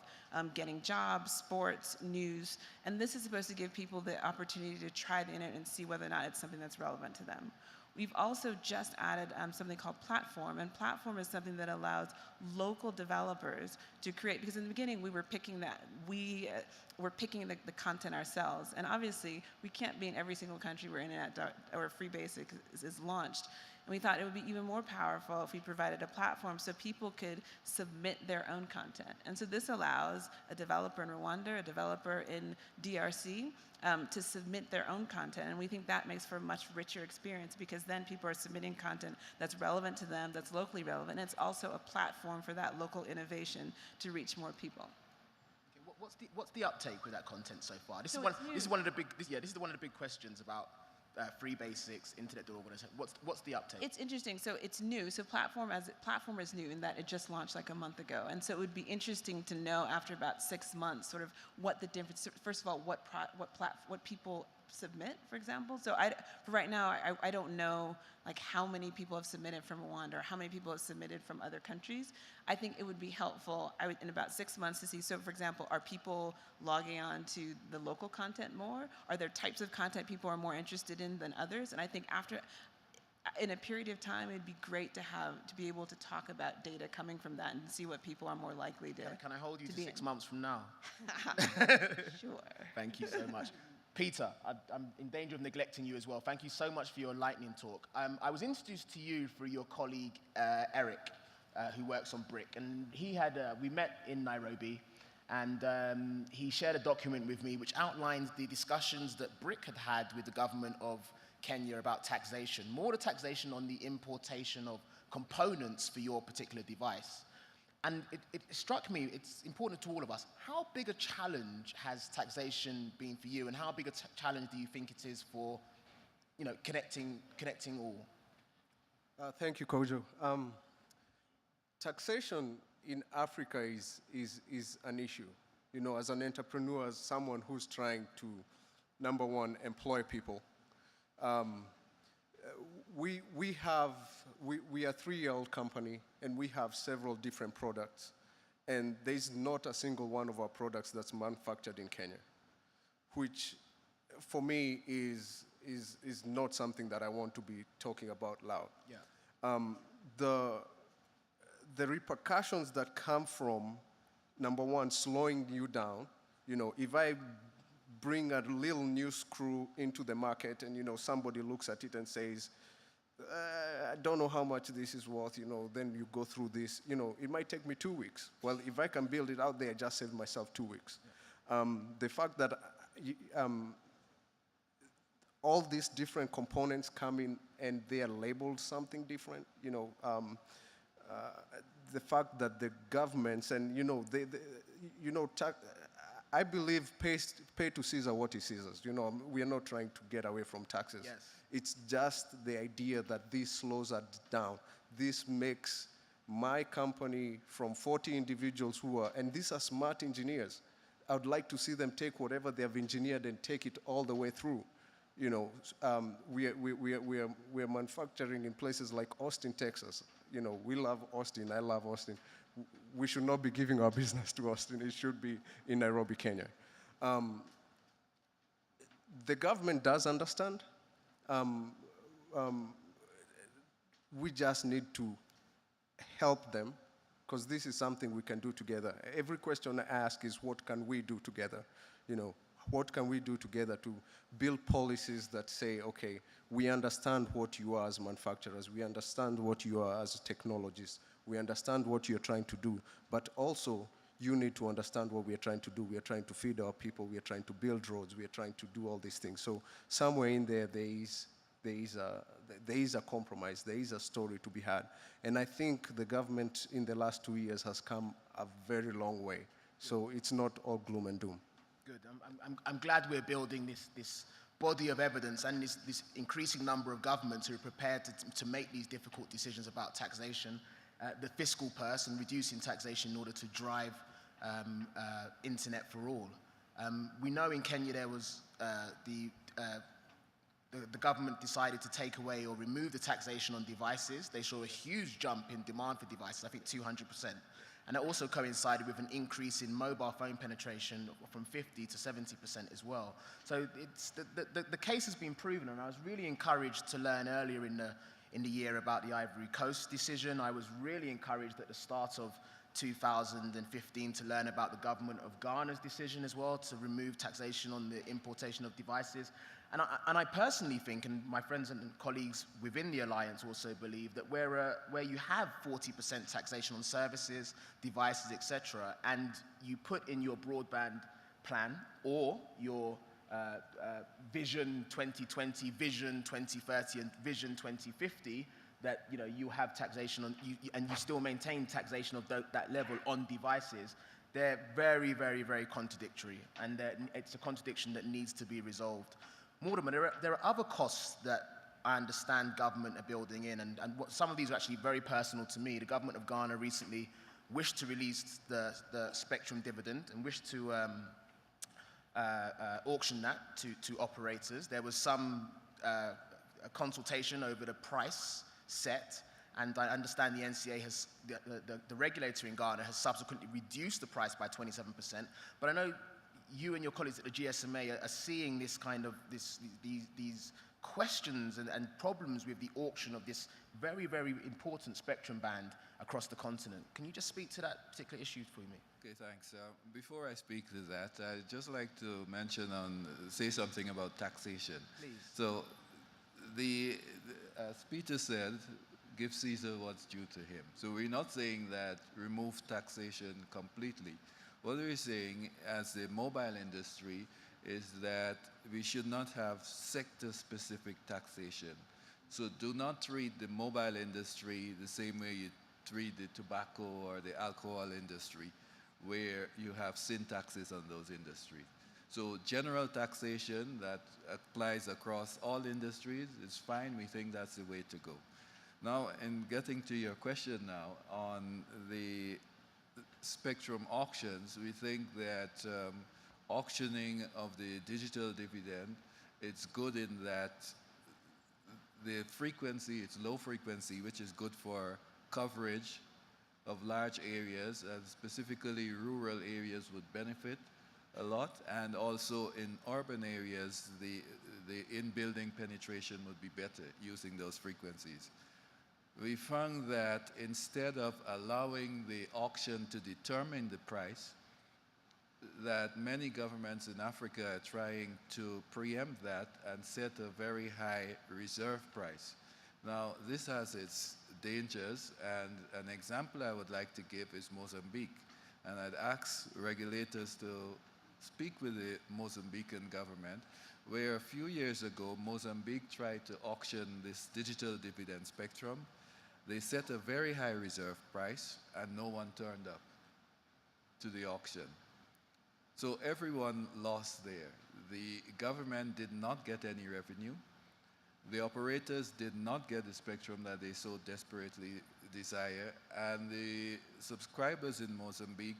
getting jobs, sports, news. And this is supposed to give people the opportunity to try the internet and see whether or not it's something that's relevant to them. We've also just added something called Platform, and Platform is something that allows local developers to create, because in the beginning we were picking we're picking the content ourselves, and obviously we can't be in every single country where Internet or Free Basics is launched. And we thought it would be even more powerful if we provided a platform so people could submit their own content. And so this allows a developer in Rwanda, a developer in DRC, to submit their own content. And we think that makes for a much richer experience because then people are submitting content that's relevant to them, that's locally relevant. And it's also a platform for that local innovation to reach more people.
Okay, what's the uptake with that content so far? This is one of the big questions about Free Basics, Internet.org. What's the uptake?
It's interesting. So it's new. So Platform is new in that it just launched like a month ago. And so it would be interesting to know after about 6 months, sort of what the difference. First of all, what people submit, for example. So for right now, I don't know like how many people have submitted from Rwanda or how many people have submitted from other countries. I think it would be helpful in about 6 months to see, so for example, are people logging on to the local content more? Are there types of content people are more interested in than others? And I think in a period of time, it'd be great to be able to talk about data coming from that and see what people are more likely to.
Can I hold you to 6 months from now?
Sure.
Thank you so much. Peter, I'm in danger of neglecting you as well. Thank you so much for your lightning talk. I was introduced to you through your colleague, Eric, who works on BRIC. And we met in Nairobi, and he shared a document with me which outlines the discussions that BRIC had had with the government of Kenya about taxation, more the taxation on the importation of components for your particular device. And it struck me, it's important to all of us, how big a challenge has taxation been for you, and how big a challenge do you think it is for connecting all.
Thank you, Kojo. Taxation in Africa is an issue. You know, as an entrepreneur, as someone who's trying to, number one, employ people. We are a 3-year-old company, and we have several different products. And there's not a single one of our products that's manufactured in Kenya, which for me is not something that I want to be talking about loud.
Yeah.
The repercussions that come from, number one, slowing you down. You know, if I bring a little new screw into the market and, you know, somebody looks at it and says, I don't know how much this is worth, you know, then you go through this, you know, it might take me 2 weeks. Well, if I can build it out there, I just saved myself 2 weeks. Yeah. The fact that all these different components come in and they are labeled something different, you know, the fact that the governments and, you know, I believe pay to Caesar what is Caesar's. You know, we are not trying to get away from taxes.
Yes.
It's just the idea that this slows us down. This makes my company from 40 individuals who are, and these are smart engineers. I would like to see them take whatever they have engineered and take it all the way through. You know, we are manufacturing in places like Austin, Texas. You know, we love Austin. I love Austin. We should not be giving our business to Austin. It should be in Nairobi, Kenya. The government does understand. We just need to help them, because this is something we can do together. Every question I ask is, what can we do together? You know, what can we do together to build policies that say, okay, we understand what you are as manufacturers, we understand what you are as technologists, we understand what you're trying to do, but also you need to understand what we are trying to do. We are trying to feed our people, we are trying to build roads, we are trying to do all these things. So somewhere in there, there is a compromise, there is a story to be had. And I think the government in the last 2 years has come a very long way. So it's not all gloom and doom.
Good. I'm glad we're building this body of evidence and this increasing number of governments who are prepared to make these difficult decisions about taxation, the fiscal purse, and reducing taxation in order to drive internet for all. We know in Kenya there was the government decided to take away or remove the taxation on devices. They saw a huge jump in demand for devices, I think 200%. And it also coincided with an increase in mobile phone penetration from 50 to 70% as well. So it's the case has been proven, and I was really encouraged to learn earlier in the year about the Ivory Coast decision. I was really encouraged at the start of 2015 to learn about the government of Ghana's decision as well to remove taxation on the importation of devices. And I personally think, and my friends and colleagues within the Alliance also believe, that where you have 40% taxation on services, devices, etc., and you put in your broadband plan or your Vision 2020, Vision 2030, and Vision 2050, that you have taxation on, and you still maintain taxation of that level on devices, they're very, very, very contradictory, and it's a contradiction that needs to be resolved. Mortimer, there are other costs that I understand government are building in, and some of these are actually very personal to me. The government of Ghana recently wished to release the spectrum dividend and wished to auction that to operators. There was some a consultation over the price set, and I understand the NCA has, the regulator in Ghana has subsequently reduced the price by 27%, but I know you and your colleagues at the GSMA are seeing this kind of, these questions and problems with the auction of this very, very important spectrum band across the continent. Can you just speak to that particular issue for me?
Okay, thanks. Before I speak to that, I'd just like to say something about taxation.
Please.
So, as Peter said, give Caesar what's due to him. So we're not saying that remove taxation completely. What we're saying as the mobile industry is that we should not have sector-specific taxation. So do not treat the mobile industry the same way you treat the tobacco or the alcohol industry, where you have sin taxes on those industries. So general taxation that applies across all industries is fine. We think that's the way to go. Now, in getting to your question now on the spectrum auctions, we think that auctioning of the digital dividend, it's good in that the frequency, it's low frequency, which is good for coverage of large areas, and specifically rural areas would benefit a lot, and also in urban areas, the in-building penetration would be better using those frequencies. We found that instead of allowing the auction to determine the price, that many governments in Africa are trying to preempt that and set a very high reserve price. Now, this has its dangers, and an example I would like to give is Mozambique. And I'd ask regulators to speak with the Mozambican government, where a few years ago, Mozambique tried to auction this digital dividend spectrum. They set a very high reserve price, and no one turned up to the auction. So everyone lost there. The government did not get any revenue. The operators did not get the spectrum that they so desperately desire, and the subscribers in Mozambique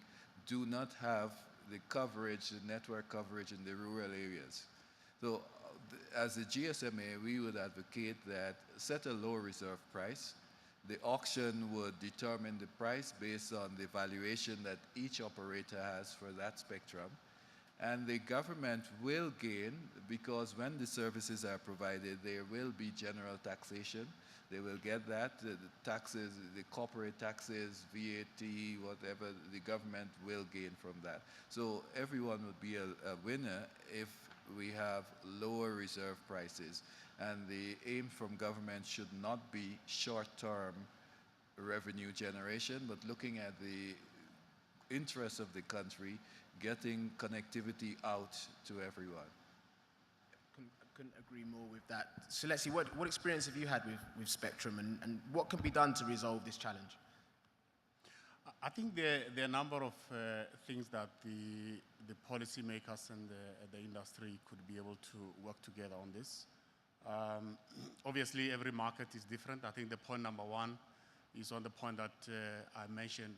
do not have the coverage, the network coverage in the rural areas. So as a GSMA, we would advocate that set a low reserve price. The auction would determine the price based on the valuation that each operator has for that spectrum. And the government will gain, because when the services are provided, there will be general taxation. They will get that, the taxes, the corporate taxes, VAT, whatever, the government will gain from that. So everyone would be a winner if we have lower reserve prices. And the aim from government should not be short-term revenue generation, but looking at the interests of the country, getting connectivity out to everyone.
Couldn't agree more with that. So let's see, what experience have you had with Spectrum, and what can be done to resolve this challenge?
I think there are a number of things that the policymakers and the industry could be able to work together on this. Obviously, every market is different. I think the point number one is on the point that I mentioned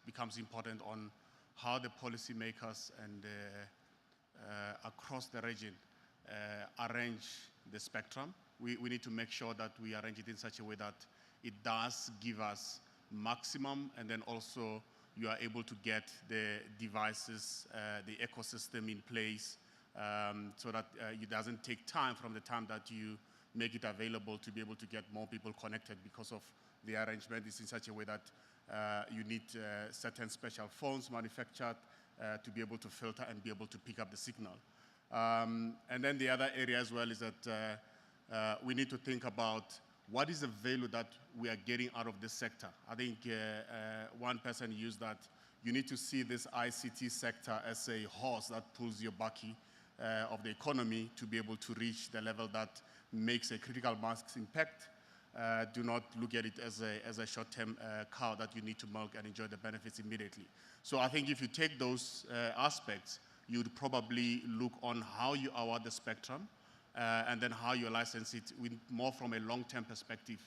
becomes important on how the policymakers and across the region arrange the spectrum. We need to make sure that we arrange it in such a way that it does give us maximum, and then also you are able to get the devices, the ecosystem in place, so that it doesn't take time from the time that you make it available to be able to get more people connected, because of the arrangement is in such a way that you need certain special phones manufactured to be able to filter and be able to pick up the signal. And then the other area as well is that we need to think about what is the value that we are getting out of this sector. I think one person used that you need to see this ICT sector as a horse that pulls your bakkie of the economy to be able to reach the level that makes a critical mass impact. Do not look at it as a short-term cow that you need to milk and enjoy the benefits immediately. So I think if you take those aspects, you'd probably look on how you award the spectrum and then how you license it with more from a long-term perspective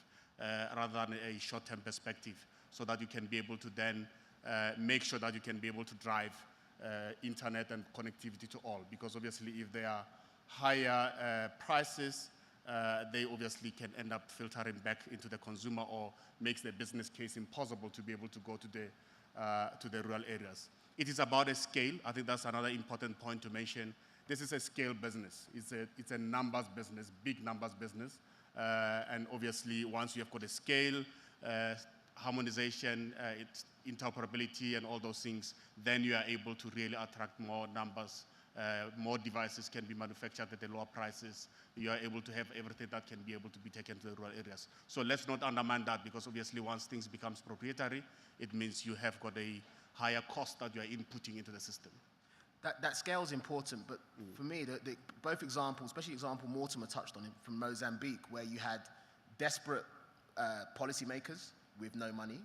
rather than a short-term perspective, so that you can be able to then make sure that you can be able to drive internet and connectivity to all. Because obviously if there are higher prices, they obviously can end up filtering back into the consumer, or makes the business case impossible to be able to go to the rural areas. It is about a scale. I think that's another important point to mention. This is a scale business. It's a numbers business, big numbers business. And obviously, once you have got a scale, harmonization, interoperability, and all those things, then you are able to really attract more numbers. More devices can be manufactured at the lower prices. You are able to have everything that can be able to be taken to the rural areas. So let's not undermine that, because obviously once things becomes proprietary, it means you have got a higher cost that you are inputting into the system.
That scale is important, but for me, both examples, especially example Mortimer touched on it from Mozambique, where you had desperate policymakers with no money,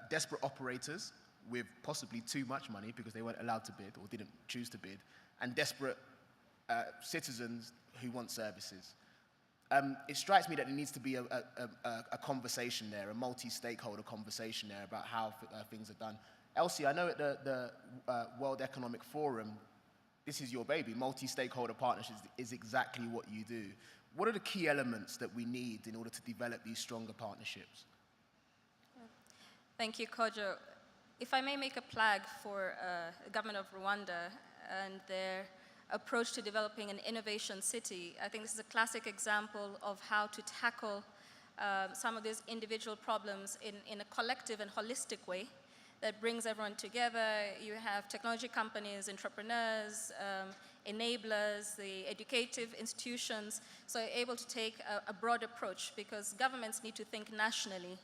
desperate operators with possibly too much money because they weren't allowed to bid or didn't choose to bid, and desperate citizens who want services. It strikes me that there needs to be a conversation there, a multi-stakeholder conversation there about how things are done. Elsie, I know at the World Economic Forum, this is your baby. Multi-stakeholder partnerships is exactly what you do. What are the key elements that we need in order to develop these stronger partnerships?
Thank you, Kojo. If I may make a plug for the government of Rwanda and their approach to developing an innovation city, I think this is a classic example of how to tackle some of these individual problems in a collective and holistic way that brings everyone together. You have technology companies, entrepreneurs, enablers, the educative institutions, so you're able to take a broad approach because governments need to think nationally.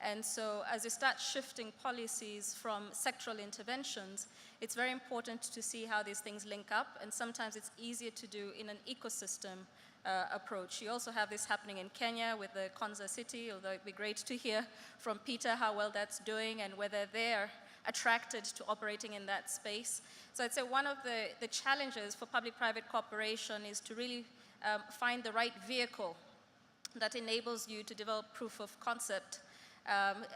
And so as you start shifting policies from sectoral interventions, it's very important to see how these things link up, and sometimes it's easier to do in an ecosystem approach. You also have this happening in Kenya with the Konza City, although it'd be great to hear from Peter how well that's doing and whether they're attracted to operating in that space. So I'd say one of the challenges for public-private cooperation is to really find the right vehicle that enables you to develop proof of concept,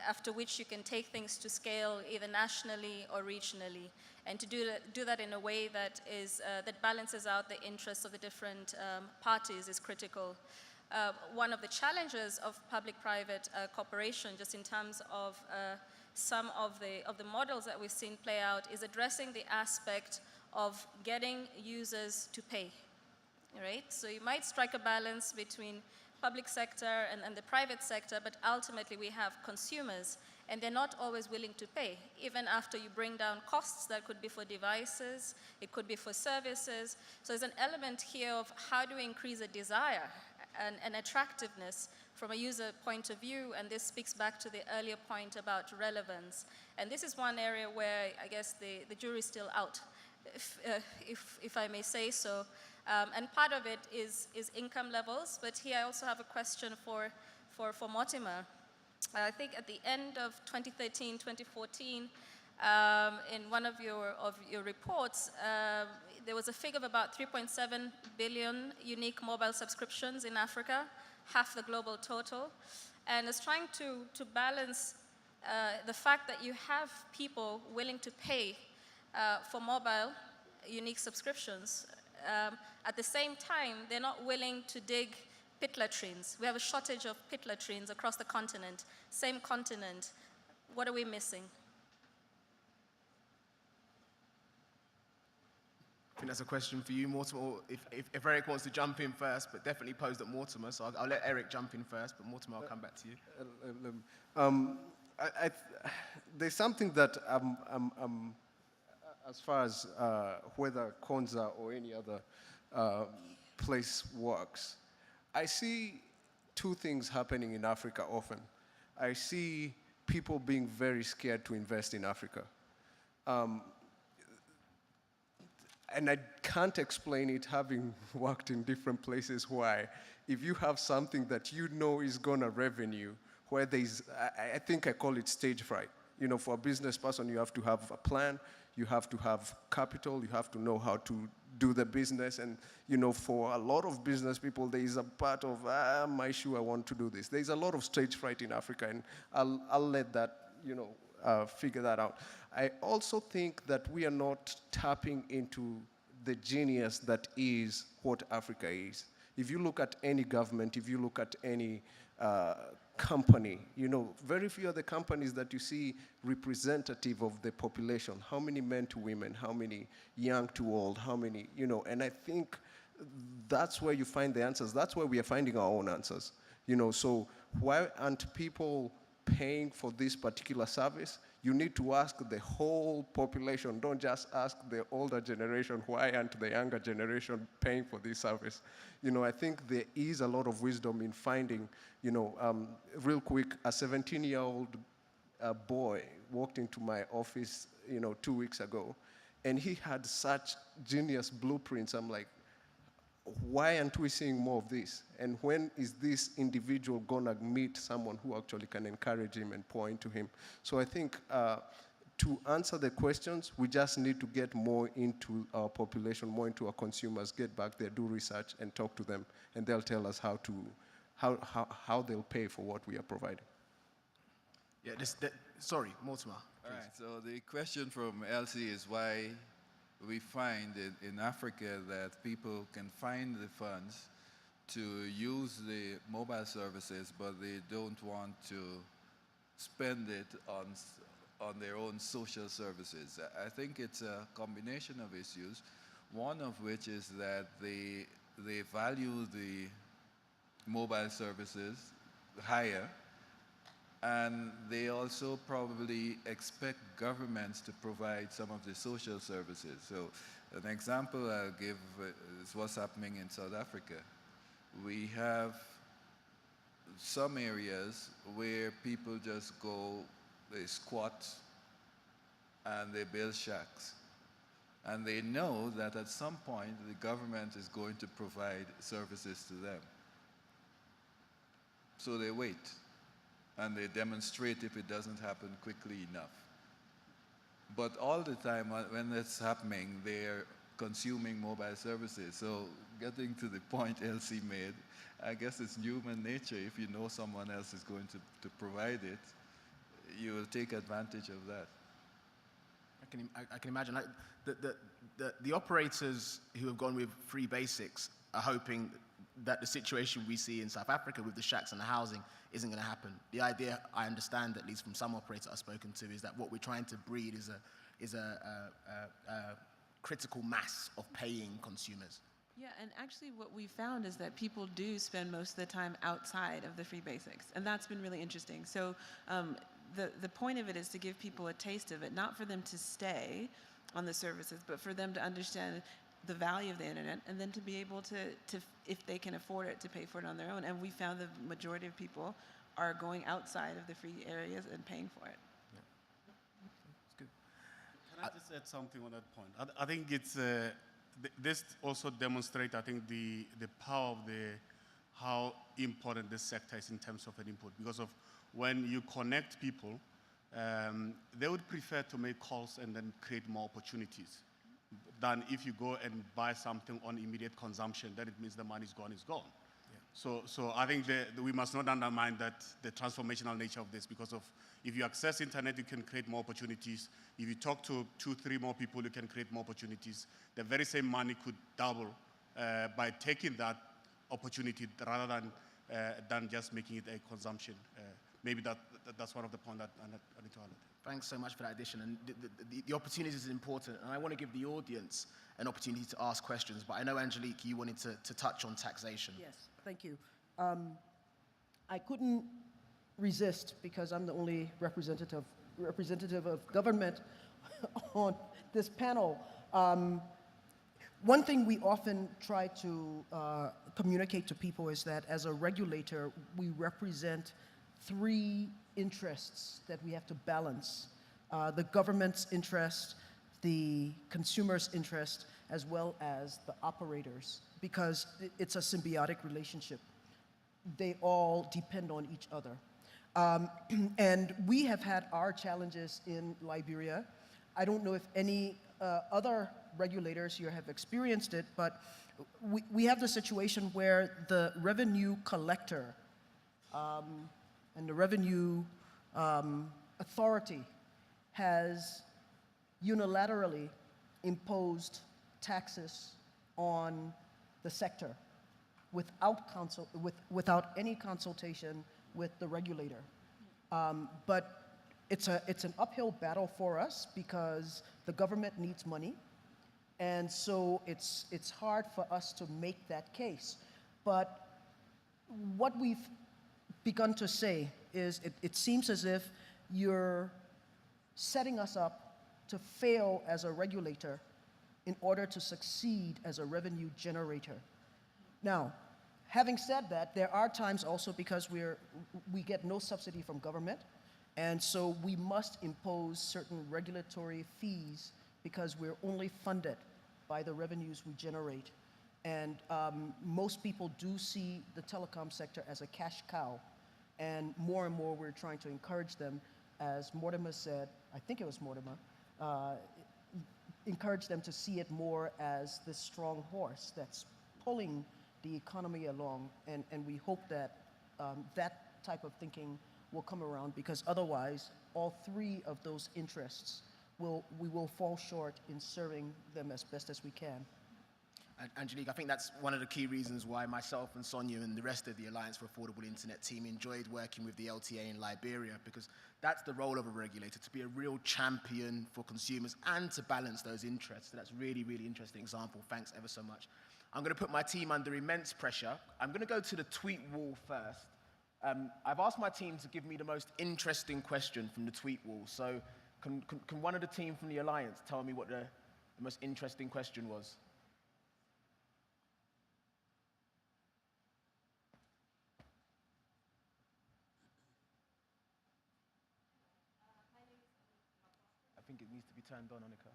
after which you can take things to scale either nationally or regionally, and to do that in a way that that balances out the interests of the different parties is critical. One of the challenges of public-private cooperation, just in terms of some of the models that we've seen play out, is addressing the aspect of getting users to pay, right? So you might strike a balance between public sector and the private sector, but ultimately we have consumers, and they're not always willing to pay. Even after you bring down costs, that could be for devices, it could be for services. So there's an element here of how do we increase a desire and attractiveness from a user point of view, and this speaks back to the earlier point about relevance. And this is one area where I guess the jury's still out, if I may say so. And part of it is income levels, but here I also have a question for Mortimer. I think at the end of 2013, 2014, in one of your reports, there was a figure of about 3.7 billion unique mobile subscriptions in Africa, half the global total. And it's trying to balance the fact that you have people willing to pay for mobile unique subscriptions. At the same time, they're not willing to dig pit latrines. We have a shortage of pit latrines across the continent, same continent. What are we missing?
I think that's a question for you, Mortimer, if Eric wants to jump in first, but definitely posed at Mortimer, so I'll let Eric jump in first, but Mortimer, I'll come back to you.
There's something that as far as whether Konza or any other place works, I see two things happening in Africa often. I see people being very scared to invest in Africa. And I can't explain it, having worked in different places, why. If you have something that you know is gonna revenue, where there's, I think I call it stage fright. You know, for a business person, you have to have a plan, you have to have capital, you have to know how to do the business. And, you know, for a lot of business people, there is a part of, am I sure I want to do this? There's a lot of stage fright in Africa, and I'll let that, you know, figure that out. I also think that we are not tapping into the genius that is what Africa is. If you look at any government, if you look at any company, you know, very few of the companies that you see representative of the population. How many men to women, how many young to old, how many, you know, and I think that's where you find the answers. That's where we are finding our own answers. You know, so why aren't people paying for this particular service? You need to ask the whole population. Don't just ask the older generation, why aren't the younger generation paying for this service? You know, I think there is a lot of wisdom in finding, you know, real quick, a 17-year-old boy walked into my office, you know, 2 weeks ago, and he had such genius blueprints. I'm like, why aren't we seeing more of this? And when is this individual gonna meet someone who actually can encourage him and pour into him? So I think to answer the questions, we just need to get more into our population, more into our consumers, get back there, do research, and talk to them, and they'll tell us how they'll pay for what we are providing.
Yeah, sorry, Mortimer.
All right, so the question from Elsie is why we find in Africa that people can find the funds to use the mobile services, but they don't want to spend it on their own social services. I think it's a combination of issues, one of which is that they value the mobile services higher, and they also probably expect governments to provide some of the social services. So an example I'll give is what's happening in South Africa. We have some areas where people just go, they squat, and they build shacks. And they know that at some point the government is going to provide services to them. So they wait, and they demonstrate if it doesn't happen quickly enough. But all the time when it's happening, they're consuming mobile services. So getting to the point Elsie made, I guess it's human nature. If you know someone else is going to provide it, you will take advantage of that.
I can imagine. The operators who have gone with free basics are hoping that the situation we see in South Africa with the shacks and the housing isn't going to happen. The idea, I understand, at least from some operators I've spoken to, is that what we're trying to breed is a critical mass of paying consumers.
Yeah, and actually what we found is that people do spend most of the time outside of the free basics, and that's been really interesting. So the point of it is to give people a taste of it, not for them to stay on the services, but for them to understand the value of the internet, and then to be able to, if they can afford it, to pay for it on their own. And we found the majority of people are going outside of the free areas and paying for it.
It's good.
Can I just add something on that point? I think it's this also demonstrates, I think, the power of how important this sector is in terms of an input. Because of when you connect people, they would prefer to make calls and then create more opportunities than if you go and buy something on immediate consumption. Then it means the money's gone, it's gone. Yeah. So I think we must not undermine the transformational nature of this, because of if you access internet, you can create more opportunities. If you talk to 2-3 more people, you can create more opportunities. The very same money could double by taking that opportunity rather than just making it a consumption. Maybe that's one of the points that I need to highlight.
Thanks so much for that addition. And the opportunity is important. And I want to give the audience an opportunity to ask questions. But I know, Angelique, you wanted to touch on taxation.
Yes, thank you. I couldn't resist, because I'm the only representative of government on this panel. One thing we often try to communicate to people is that as a regulator, we represent 3 interests that we have to balance. The government's interest, the consumer's interest, as well as the operators, because it's a symbiotic relationship. They all depend on each other. And we have had our challenges in Liberia. I don't know if any other regulators here have experienced it, but we have the situation where the revenue collector and the revenue authority has unilaterally imposed taxes on the sector without any consultation with the regulator. But it's an uphill battle for us, because the government needs money, and so it's hard for us to make that case. But what we've begun to say is it seems as if you're setting us up to fail as a regulator in order to succeed as a revenue generator. Now, having said that, there are times also, because we get no subsidy from government, and so we must impose certain regulatory fees, because we're only funded by the revenues we generate. And most people do see the telecom sector as a cash cow, and more we're trying to encourage them as Mortimer said, I think it was Mortimer, encourage them to see it more as this strong horse that's pulling the economy along. And we hope that that type of thinking will come around, because otherwise all three of those interests we will fall short in serving them as best as we can.
Angelique, I think that's one of the key reasons why myself and Sonia and the rest of the Alliance for Affordable Internet team enjoyed working with the LTA in Liberia, because that's the role of a regulator, to be a real champion for consumers and to balance those interests. So that's really, really interesting example. Thanks ever so much. I'm going to put my team under immense pressure. I'm going to go to the tweet wall first. I've asked my team to give me the most interesting question from the tweet wall. So can one of the team from the Alliance tell me what the most interesting question was? I think it needs to be turned on, Annika.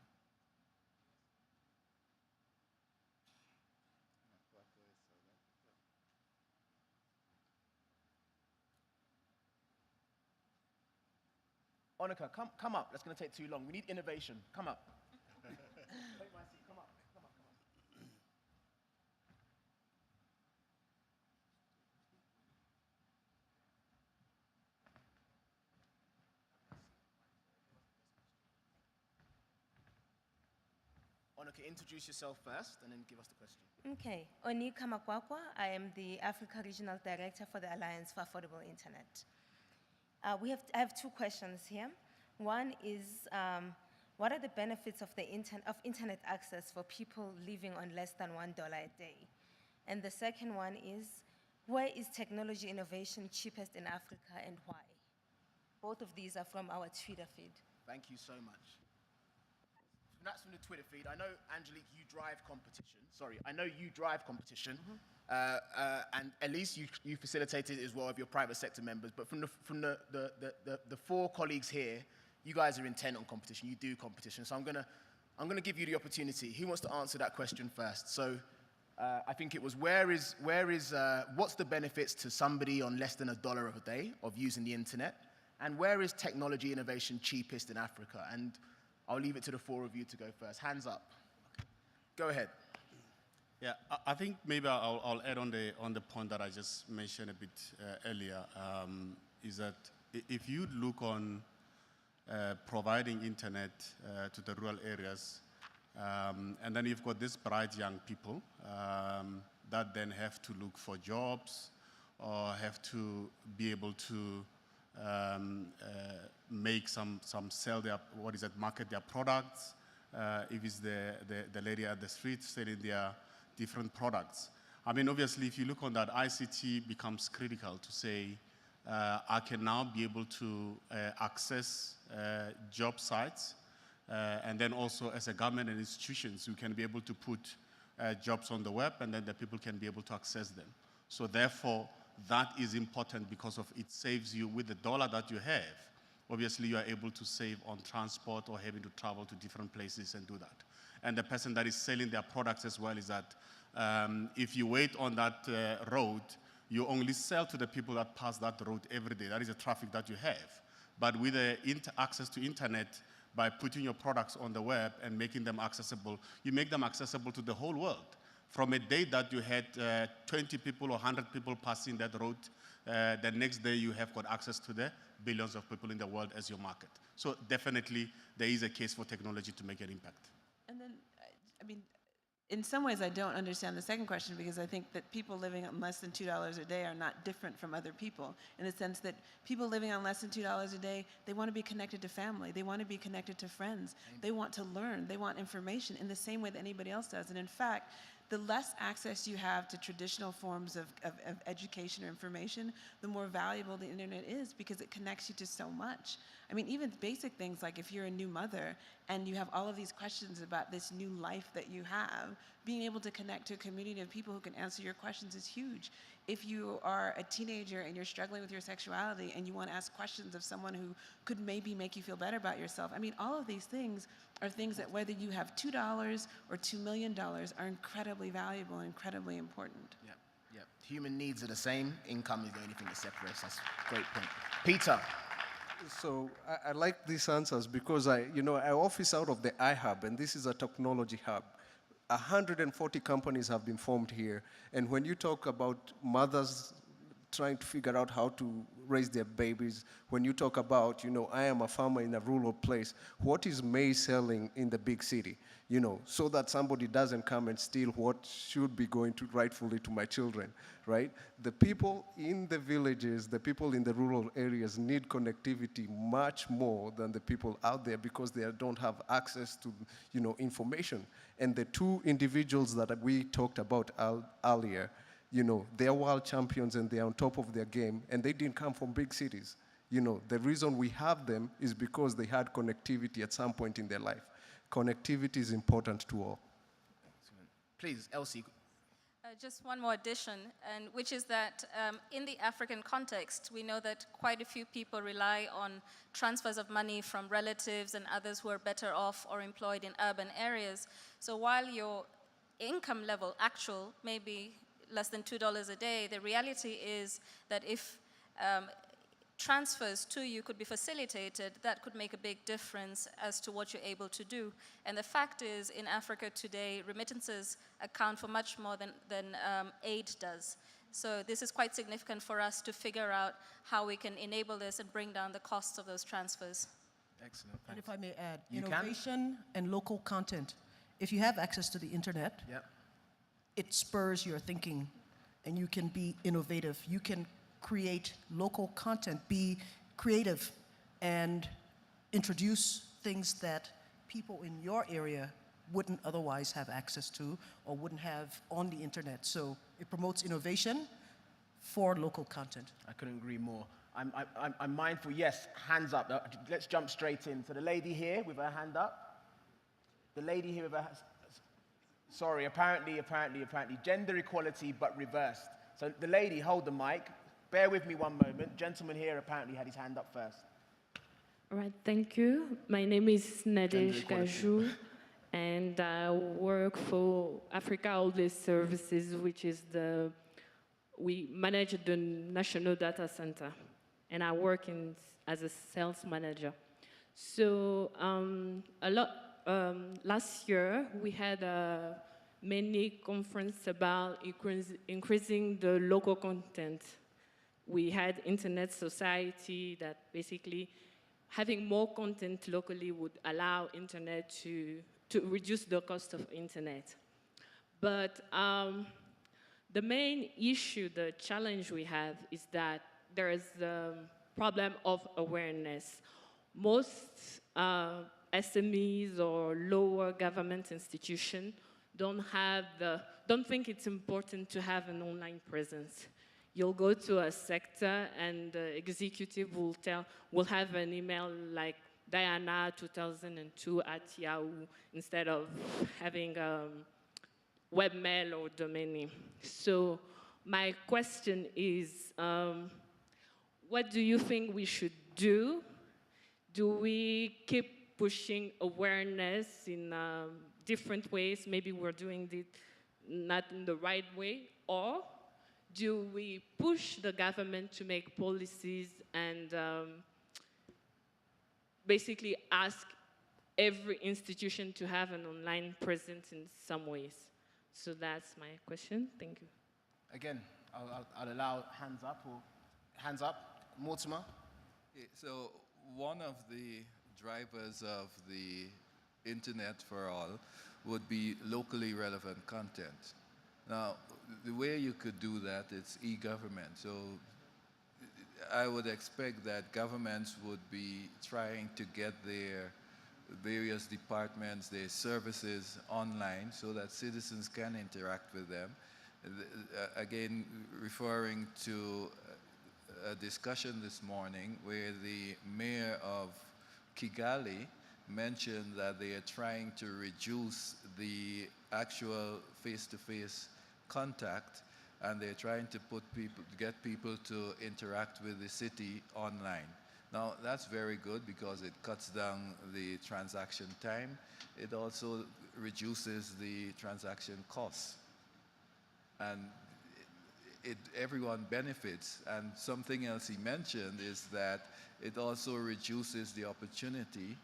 Annika, come up. That's going to take too long. We need innovation. Come up. Take my seat. Come up. Come up. Come up. Annika, introduce yourself first and then give us the question.
Okay, Onika Makwakwa. I am the Africa Regional Director for the Alliance for Affordable Internet. I have two questions here. One is, what are the benefits of internet access for people living on less than $1 a day? And the second one is, where is technology innovation cheapest in Africa and why? Both of these are from our Twitter feed.
Thank you so much. That's from the Twitter feed. I know, Angelique, you drive competition. Sorry, I know you drive competition. And at least you facilitated it as well with your private sector members. But from the four colleagues here, you guys are intent on competition. You do competition. So I'm gonna give you the opportunity. Who wants to answer that question first? So I think it was what's the benefits to somebody on less than $1 a day of using the internet? And where is technology innovation cheapest in Africa? And I'll leave it to the four of you to go first. Hands up. Go ahead.
Yeah, I think maybe I'll add on the point that I just mentioned a bit earlier, is that if you look on providing internet to the rural areas, and then you've got these bright young people that then have to look for jobs or have to be able to make market their products, if it's the lady at the street selling their different products. I mean, obviously, if you look on that, ICT becomes critical to say, I can now be able to access job sites, and then also as a government and institutions, we can be able to put jobs on the web, and then the people can be able to access them. So therefore, that is important because of it saves you with the dollar that you have. Obviously, you are able to save on transport or having to travel to different places and do that. And the person that is selling their products as well is that if you wait on that road, you only sell to the people that pass that road every day. That is the traffic that you have. But with the access to internet, by putting your products on the web and making them accessible, you make them accessible to the whole world. From a day that you had 20 people or 100 people passing that road, the next day you have got access to the billions of people in the world as your market. So definitely there is a case for technology to make an impact.
And then, I mean, in some ways I don't understand the second question, because I think that people living on less than $2 a day are not different from other people, in the sense that people living on less than $2 a day, they want to be connected to family, they want to be connected to friends, they want to learn, they want information in the same way that anybody else does. And in fact, the less access you have to traditional forms of education or information, the more valuable the internet is, because it connects you to so much. I mean, even basic things like if you're a new mother and you have all of these questions about this new life that you have, being able to connect to a community of people who can answer your questions is huge. If you are a teenager and you're struggling with your sexuality and you want to ask questions of someone who could maybe make you feel better about yourself, I mean, all of these things are things that whether you have $2 or $2 million are incredibly valuable and incredibly important.
Yeah, yeah. Human needs are the same. Income is the only thing that separates us. Great point. Peter.
So I like these answers because I office out of the iHub, and this is a technology hub. 140 companies have been formed here, and when you talk about mothers trying to figure out how to raise their babies, when you talk about, I am a farmer in a rural place, what is maize selling in the big city? So that somebody doesn't come and steal what should be going to rightfully to my children, right? The people in the villages, the people in the rural areas need connectivity much more than the people out there because they don't have access to, information. And the two individuals that we talked about earlier, they're world champions and they're on top of their game, and they didn't come from big cities. The reason we have them is because they had connectivity at some point in their life. Connectivity is important to all.
Excellent. Please, Elsie.
Just one more addition, and which is that in the African context, we know that quite a few people rely on transfers of money from relatives and others who are better off or employed in urban areas. So while your income level actual may be less than $2 a day, the reality is that if transfers to you could be facilitated, that could make a big difference as to what you're able to do. And the fact is, in Africa today, remittances account for much more than aid does. So this is quite significant for us to figure out how we can enable this and bring down the costs of those transfers.
Excellent.
And if I may add,
You can.
innovation and local content. If you have access to the internet,
Yep.
it spurs your thinking, and you can be innovative. You can create local content, be creative, and introduce things that people in your area wouldn't otherwise have access to or wouldn't have on the internet. So it promotes innovation for local content.
I couldn't agree more. I'm mindful, yes, hands up. Let's jump straight in. So the lady here with her hand up. The lady here with her sorry, apparently, gender equality, but reversed. So the lady, hold the mic. Bear with me one moment. Gentleman here apparently had his hand up first.
All right, thank you. My name is Nadej Gajou, and I work for Africa All-Day Services, which is we manage the National Data Center, and I work as a sales manager. So last year, we had a mini conference about increasing the local content. We had Internet Society that basically having more content locally would allow internet to reduce the cost of internet. But the main issue, the challenge we have is that there is the problem of awareness. Most SMEs or lower government institutions don't think it's important to have an online presence. You'll go to a sector and the executive will have an email like Diana2002@yahoo instead of having webmail or domain name. So my question is, what do you think we should do? Do we keep pushing awareness in different ways? Maybe we're doing it not in the right way, or do we push the government to make policies and basically ask every institution to have an online presence in some ways? So that's my question. Thank you.
Again, I'll allow hands up or hands up. Mortimer?
So one of the drivers of the Internet for All would be locally relevant content. Now, the way you could do that, it's e-government. So I would expect that governments would be trying to get their various departments, their services online so that citizens can interact with them. Again, referring to a discussion this morning where the mayor of Kigali mentioned that they are trying to reduce the actual face-to-face contact, and they're trying to get people to interact with the city online. Now, that's very good because it cuts down the transaction time. It also reduces the transaction costs. And everyone benefits. And something else he mentioned is that it also reduces the opportunity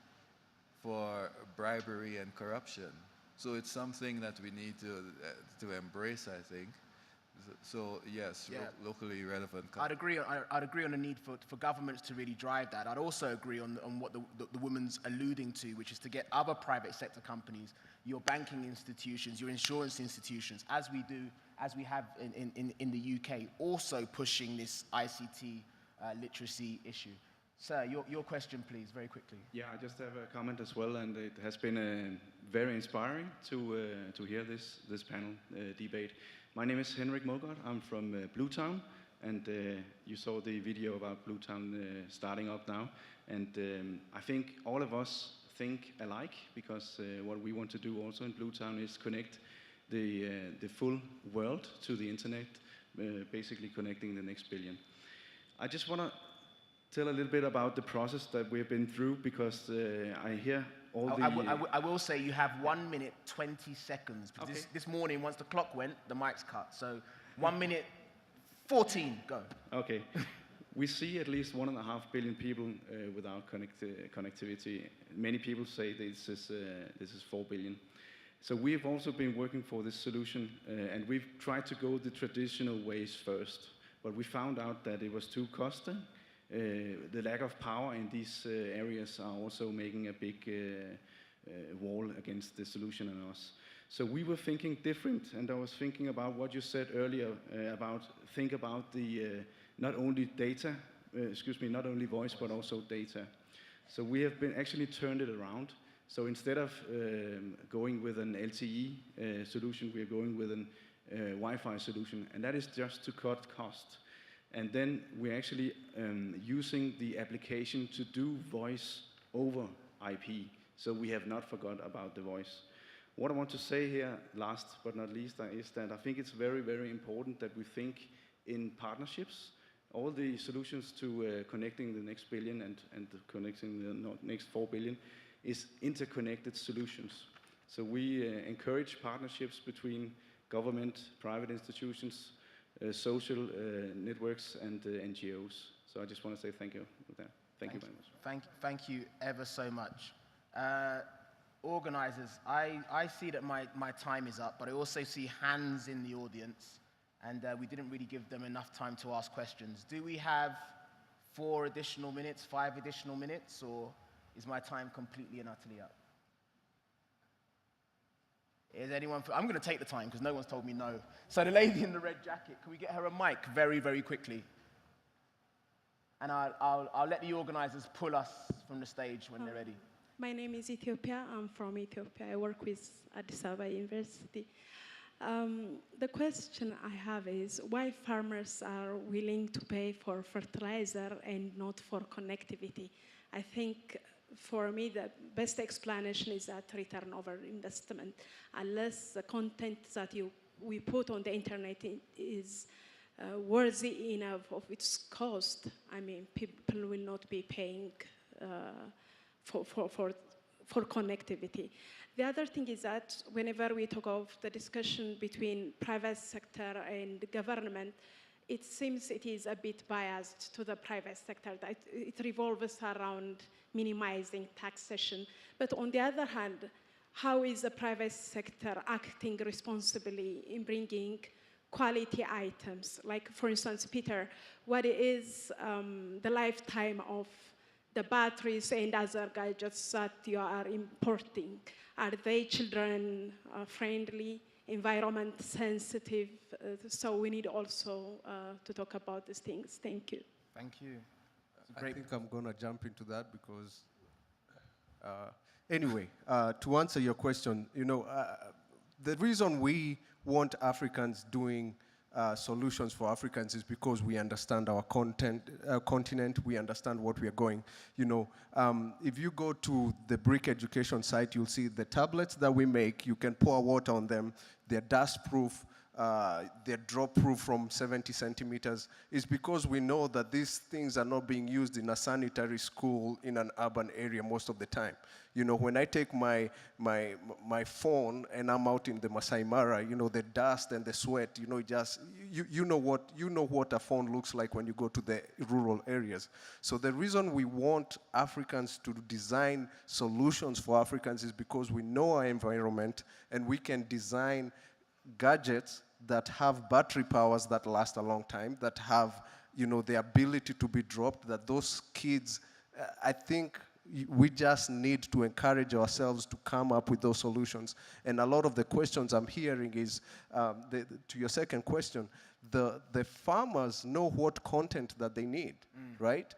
for bribery and corruption. So it's something that we need to embrace, I think. So yes,
Yeah.
locally relevant.
I'd agree on the need for governments to really drive that. I'd also agree on what the woman's alluding to, which is to get other private sector companies, your banking institutions, your insurance institutions, as we have in the UK, also pushing this ICT literacy issue. Sir, your question, please, very quickly.
Yeah, I just have a comment as well, and it has been very inspiring to hear this panel debate. My name is Henrik Mogart. I'm from Bluetown, and you saw the video about Bluetown starting up now. And I think all of us think alike, because what we want to do also in Bluetown is connect the full world to the internet, basically connecting the next billion. I just want to tell a little bit about the process that we've been through, because I hear all
I will say you have 1 minute, 20 seconds. Because
Okay.
this morning, once the clock went, the mic's cut. So 1 minute, 14, go.
Okay. We see at least 1.5 billion people without connectivity. Many people say this is 4 billion. So we've also been working for this solution, and we've tried to go the traditional ways first. But we found out that it was too costly. The lack of power in these areas are also making a big wall against the solution and us. So we were thinking different, and I was thinking about what you said earlier think about the not only data, not only voice, but also data. So we have been actually turned it around. So instead of going with an LTE solution, we are going with an Wi-Fi solution, and that is just to cut cost. And then we're actually using the application to do voice over IP. So we have not forgot about the voice. What I want to say here, last but not least, is that I think it's very, very important that we think in partnerships. All the solutions to connecting the next billion and connecting the next 4 billion is interconnected solutions. So we encourage partnerships between government, private institutions, social networks, and NGOs. So I just want to say thank you for that. Thank you very much.
Thank you ever so much. Organizers, I see that my time is up, but I also see hands in the audience, and we didn't really give them enough time to ask questions. Do we have 4 additional minutes, 5 additional minutes, or is my time completely and utterly up? Is anyone? I'm going to take the time because no one's told me no. So the lady in the red jacket, can we get her a mic very, very quickly? And I'll let the organizers pull us from the stage when they're ready.
My name is Ethiopia. I'm from Ethiopia. I work with Addis Ababa University. The question I have is why farmers are willing to pay for fertilizer and not for connectivity? I think for me, the best explanation is that return over investment. Unless the content that we put on the internet is worthy enough of its cost, I mean, people will not be paying for connectivity. The other thing is that whenever we talk of the discussion between private sector and government, it seems it is a bit biased to the private sector, that it revolves around minimizing taxation. But on the other hand, how is the private sector acting responsibly in bringing quality items? Like, for instance, Peter, what is the lifetime of the batteries and other gadgets that you are importing? Are they children-friendly, environment sensitive? So we need also to talk about these things. Thank you.
Thank you.
I think I'm going to jump into that because, anyway, to answer your question, the reason we want Africans doing solutions for Africans is because we understand our continent, we understand what we are going. If you go to the BRIC education site, you'll see the tablets that we make, you can pour water on them, they're dust-proof, they're drop-proof from 70 centimeters, is because we know that these things are not being used in a sanitary school in an urban area most of the time. You know, when I take my phone and I'm out in the Masai Mara, you know, the dust and the sweat, you know, you know what a phone looks like when you go to the rural areas. So the reason we want Africans to design solutions for Africans is because we know our environment and we can design gadgets that have battery powers that last a long time, that have, you know, the ability to be dropped, that those kids, I think we just need to encourage ourselves to come up with those solutions. And a lot of the questions I'm hearing is, to your second question, the farmers know what content that they need, right?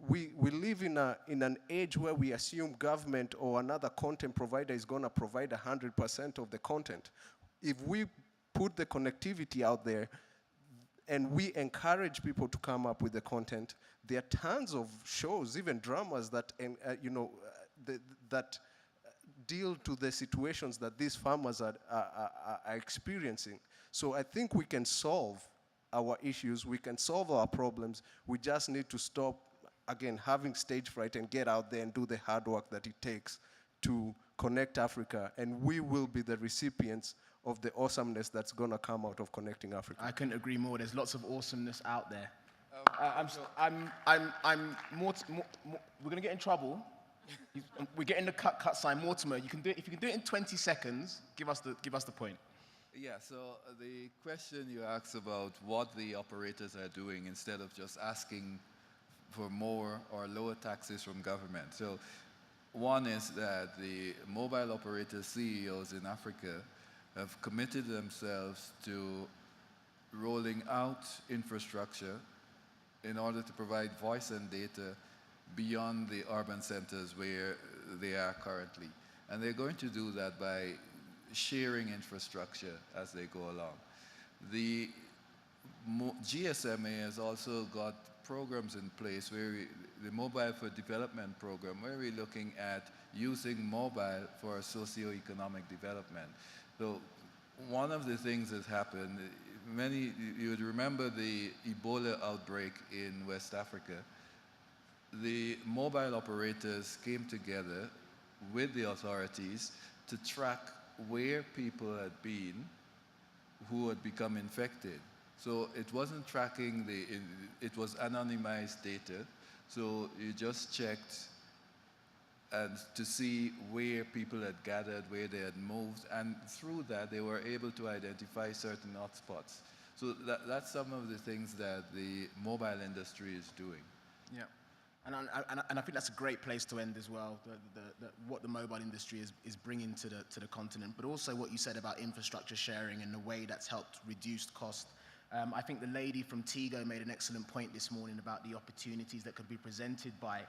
We live in an age where we assume government or another content provider is going to provide 100% of the content. If we put the connectivity out there and we encourage people to come up with the content, there are tons of shows, even dramas that that deal to the situations that these farmers are experiencing. So I think we can solve our issues, we can solve our problems. We just need to stop, again, having stage fright and get out there and do the hard work that it takes to connect Africa, and we will be the recipients of the awesomeness that's going to come out of connecting Africa.
I couldn't agree more. There's lots of awesomeness out there. We're going to get in trouble. We're getting the cut sign. Mortimer, you can do it. If you can do it in 20 seconds, give us the point.
Yeah, so the question you asked about what the operators are doing instead of just asking for more or lower taxes from government. So one is that the mobile operator CEOs in Africa have committed themselves to rolling out infrastructure in order to provide voice and data beyond the urban centers where they are currently. And they're going to do that by sharing infrastructure as they go along. The GSMA has also got programs in place where the Mobile for Development program, where we're looking at using mobile for socio-economic development. So one of the things that happened, you would remember the Ebola outbreak in West Africa. The mobile operators came together with the authorities to track where people had been who had become infected. So it wasn't tracking it was anonymized data. So you just checked and to see where people had gathered, where they had moved, and through that they were able to identify certain hotspots. So that's some of the things that the mobile industry is doing.
Yeah, and I think that's a great place to end as well. What the mobile industry is bringing to the continent, but also what you said about infrastructure sharing and the way that's helped reduce cost. I think the lady from Tigo made an excellent point this morning about the opportunities that could be presented by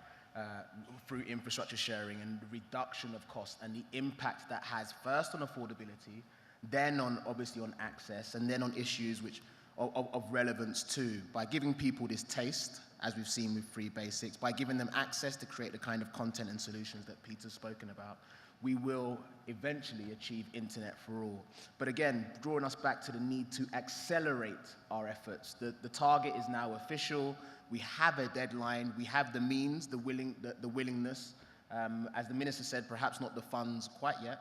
through infrastructure sharing and the reduction of cost and the impact that has first on affordability, then on obviously on access, and then on issues which of relevance too. By giving people this taste, as we've seen with Free Basics, by giving them access to create the kind of content and solutions that Peter's spoken about, we will eventually achieve internet for all. But again, drawing us back to the need to accelerate our efforts. The target is now official. We have a deadline. We have the means, the willingness. As the minister said, perhaps not the funds quite yet,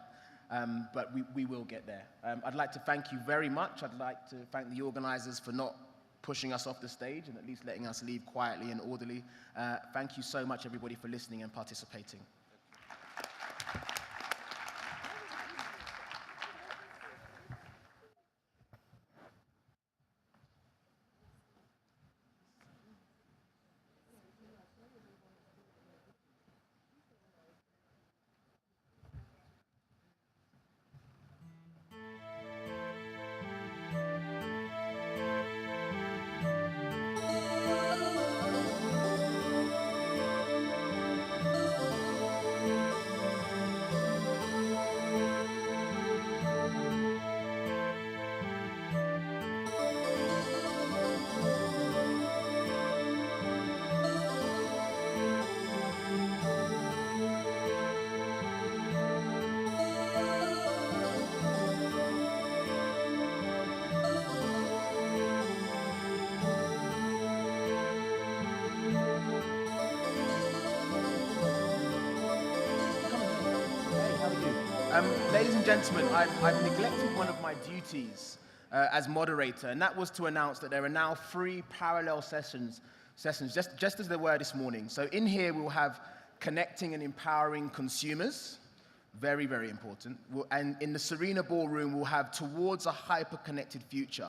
but we will get there. I'd like to thank you very much. I'd like to thank the organizers for not pushing us off the stage and at least letting us leave quietly and orderly. Thank you so much, everybody, for listening and participating. Ladies and gentlemen, I've neglected one of my duties as moderator, and that was to announce that there are now 3 parallel sessions just as there were this morning. So in here, we'll have connecting and empowering consumers, very, very important. And in the Serena Ballroom, we'll have towards a hyper-connected future.